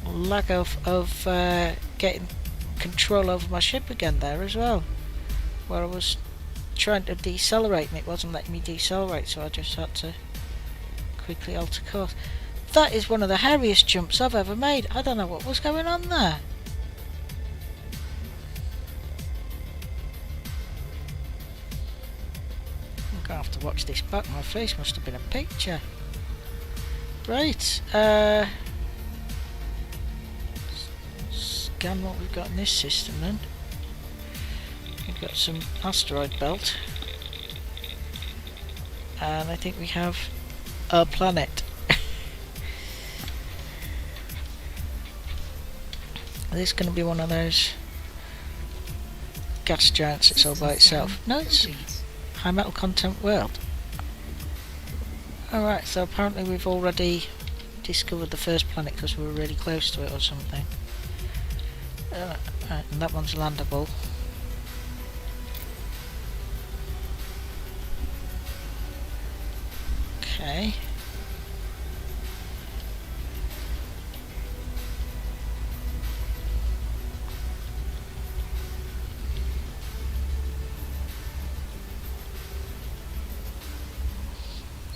lack of getting control over my ship again there as well, where I was trying to decelerate and it wasn't letting me decelerate, so I just had to quickly alter course. That is one of the hairiest jumps I've ever made. I don't know what was going on there. I'm gonna have to watch this back. My face must have been a picture. Right, scan what we've got in this system then. We've got some asteroid belt, and I think we have a planet. This is going to be one of those gas giants that's all by itself. No, it's Complete. high metal content world. Alright, so apparently we've already discovered the first planet because we were really close to it or something. Right, and that one's landable. Okay.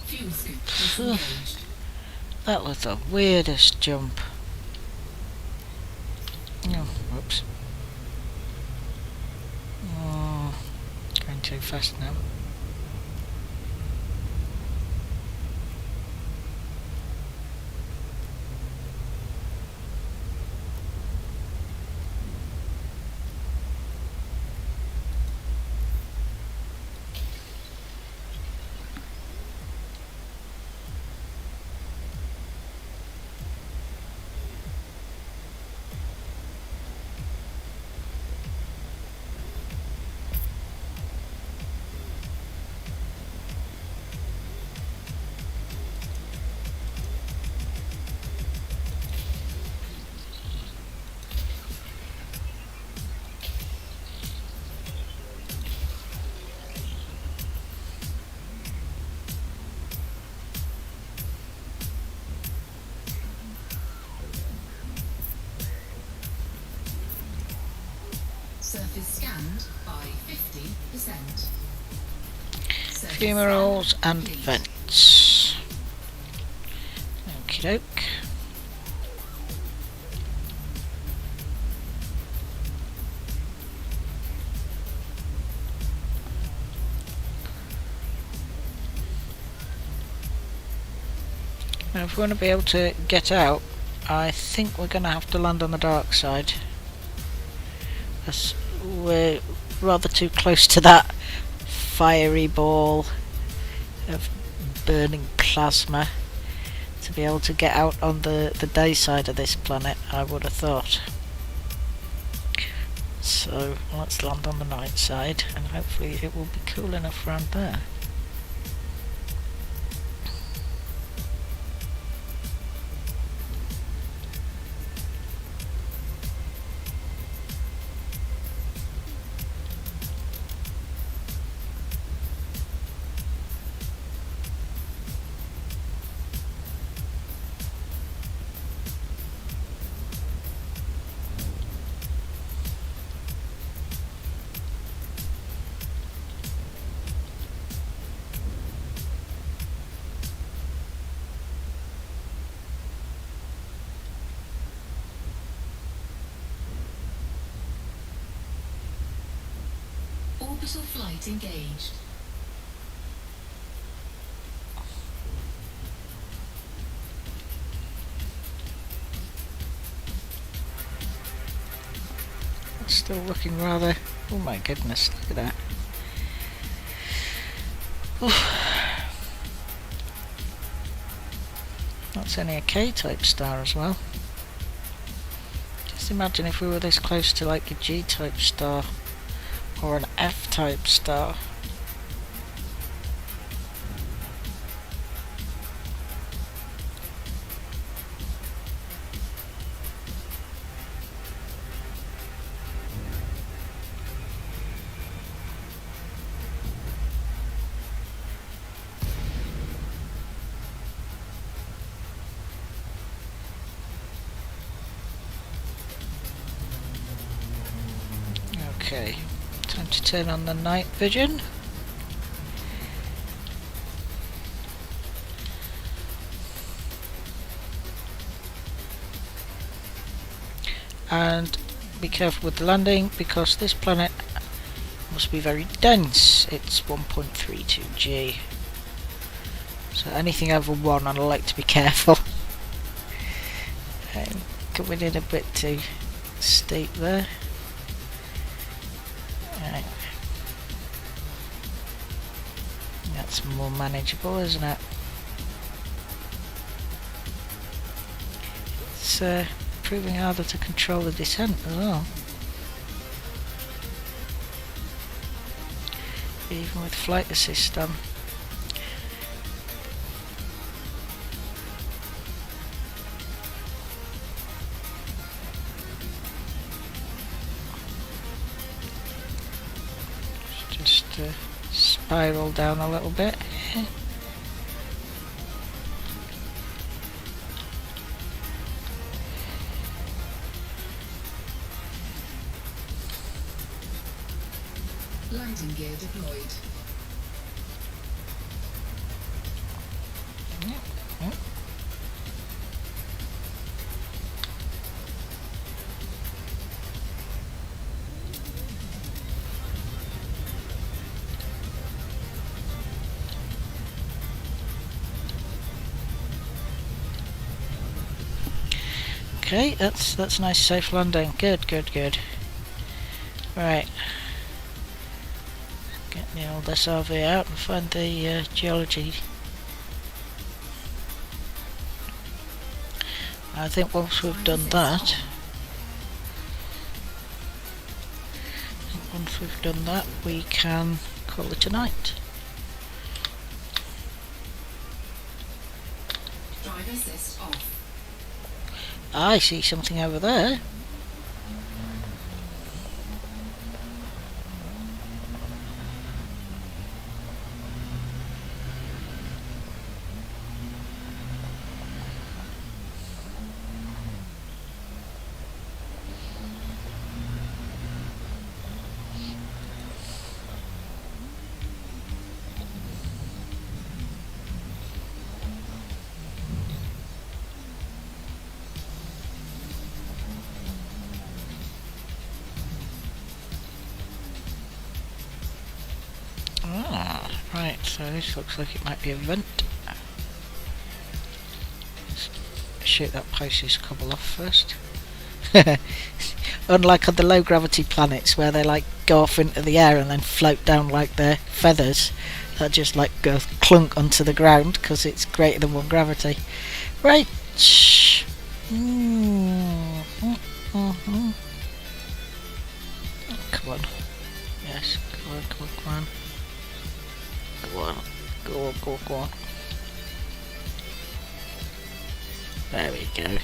Fuel scoop disengaged. That was the weirdest jump. Oh, whoops. Oh, going too fast now. Surface scanned by 50%. Surface Fumerals scan and complete. vents. Okie doke. Now if we want to be able to get out, I think we're going to have to land on the dark side. As we're rather too close to that fiery ball of burning plasma to be able to get out on the day side of this planet, I would have thought. So let's land on the night side and hopefully it will be cool enough around there. Orbital flight engaged. It's still looking rather... Oh my goodness, look at that. Oof. That's only a K-type star as well. Just imagine if we were this close to like a G-type star or an F-type star. Okay, time to turn on the night vision. And be careful with the landing because this planet must be very dense. It's 1.32 G. So anything over 1 I'd like to be careful. Coming in a bit too steep there. Right. That's more manageable, isn't it? It's proving harder to control the descent as well. Even with flight assist on. Just spiral down a little bit. Landing gear deployed. Okay, that's a nice safe landing. Good, good, good. Right. Get the old SRV out and find the geology. I think once we've done that, we can call it a night. Drive assist off. I see something over there. Ah, right, so this looks like it might be a vent. Let's shoot that Pisces cobble off first. Unlike on the low gravity planets where they like go off into the air and then float down like their feathers, that just like go clunk onto the ground because it's greater than 1 gravity. Right. Come on. Yes, come on, come on, come on. Go on, go on, go on, go on. There we go.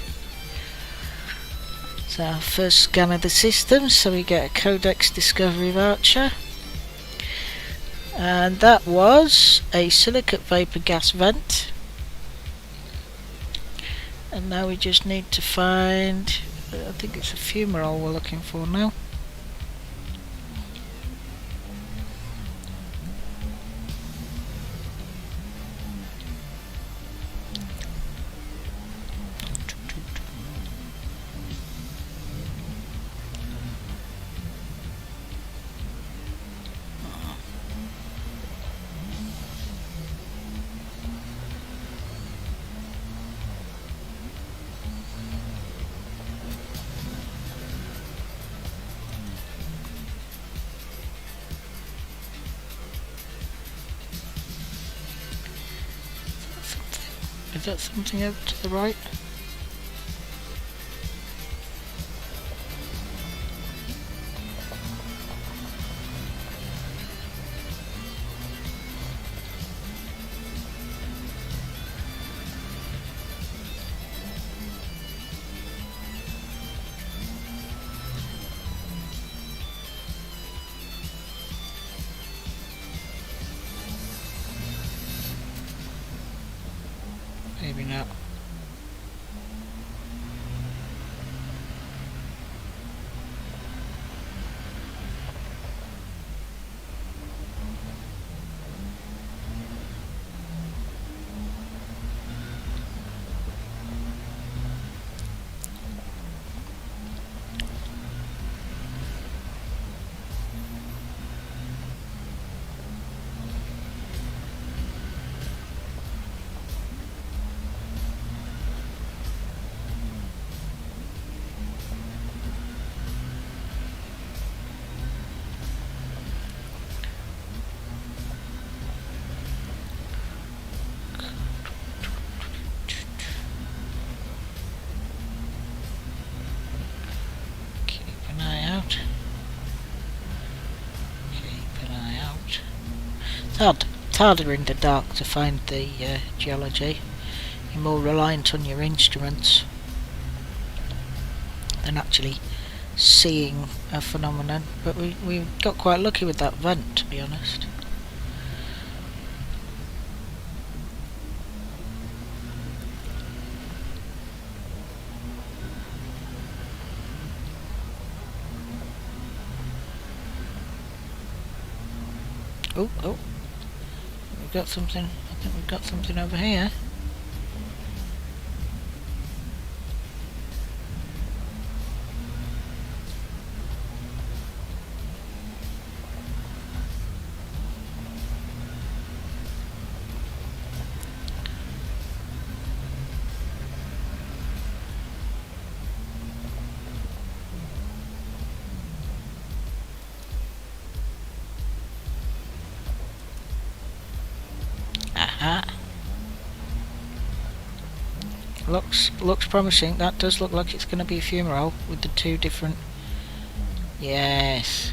So our first scan of the system, so we get a Codex Discovery voucher. And that was a silicate vapor gas vent. And now we just need to find, I think it's a fumarole we're looking for now. Is that something over to the right? Maybe not. Keep an eye out. Keep an eye out. It's harder in the dark to find the geology. You're more reliant on your instruments than actually seeing a phenomenon. But we got quite lucky with that vent, to be honest. Oh, we've got something. I think we've got something over here. Aha. Looks promising. That does look like it's going to be a fumarole with the two different. Yes.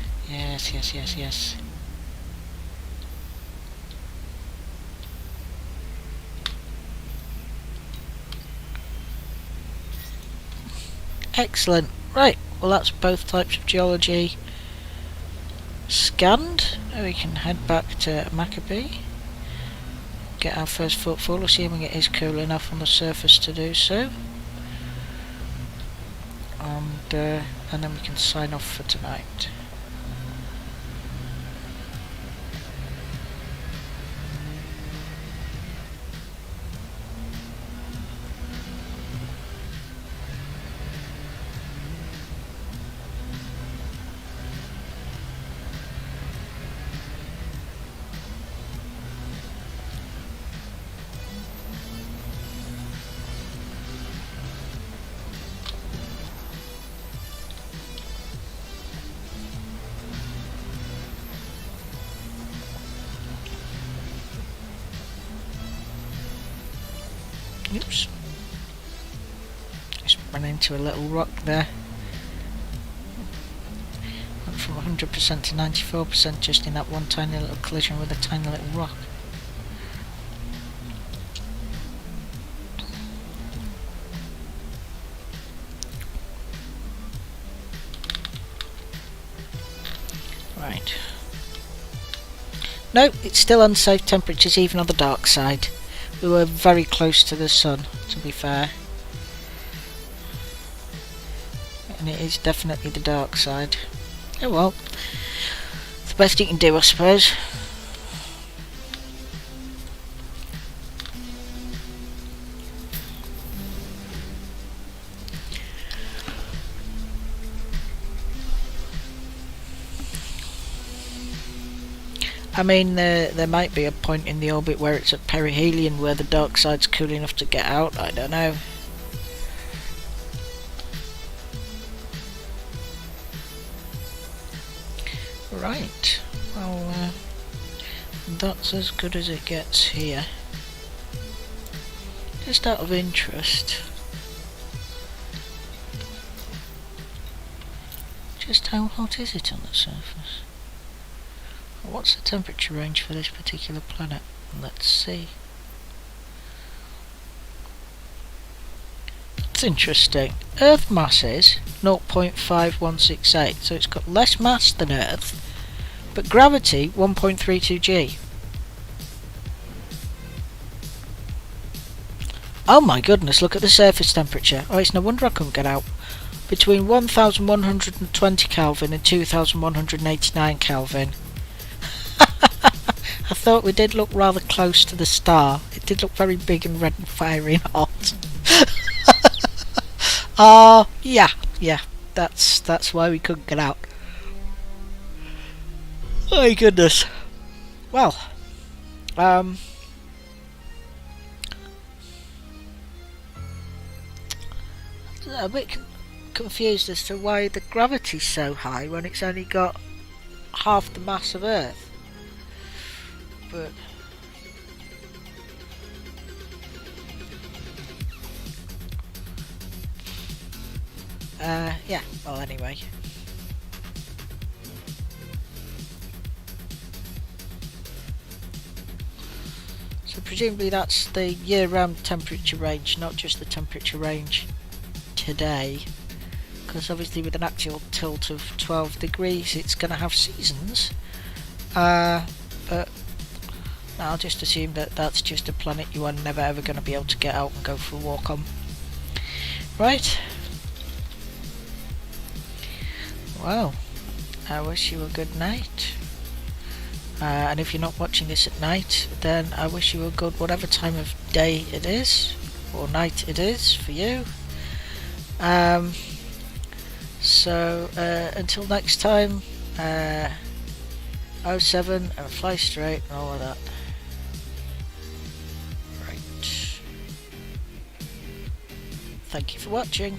Excellent. Right. Well, that's both types of geology scanned. Now we can head back to Maccabee. Get our first footfall, assuming it is cool enough on the surface to do so. And then we can sign off for tonight. Oops. Just ran into a little rock there. Went from 100% to 94% just in that one tiny little collision with a tiny little rock. Right. No, it's still unsafe temperatures even on the dark side. We were very close to the sun, to be fair. And it is definitely the dark side. Oh well. It's the best you can do, I suppose. I mean, there might be a point in the orbit where it's at perihelion where the dark side's cool enough to get out, I don't know. Right, well, that's as good as it gets here. Just out of interest, just how hot is it on the surface? What's the temperature range for this particular planet? Let's see. It's interesting. Earth mass is 0.5168, so it's got less mass than Earth, but gravity 1.32 g. Oh my goodness, look at the surface temperature. Oh, it's no wonder I couldn't get out. Between 1120 Kelvin and 2189 Kelvin. I thought we did look rather close to the star. It did look very big and red and fiery and hot. Yeah, that's why we couldn't get out. Oh my goodness. Well, a bit confused as to why the gravity's so high when it's only got half the mass of Earth. But yeah, well anyway. So presumably that's the year-round temperature range, not just the temperature range today. Because obviously with an actual tilt of 12 degrees it's going to have seasons. But I'll just assume that that's just a planet you are never ever going to be able to get out and go for a walk on. Right. Well, I wish you a good night. And if you're not watching this at night, then I wish you a good whatever time of day it is, or night it is for you. So until next time, 07 and fly straight and all of that. Right. Thank you for watching.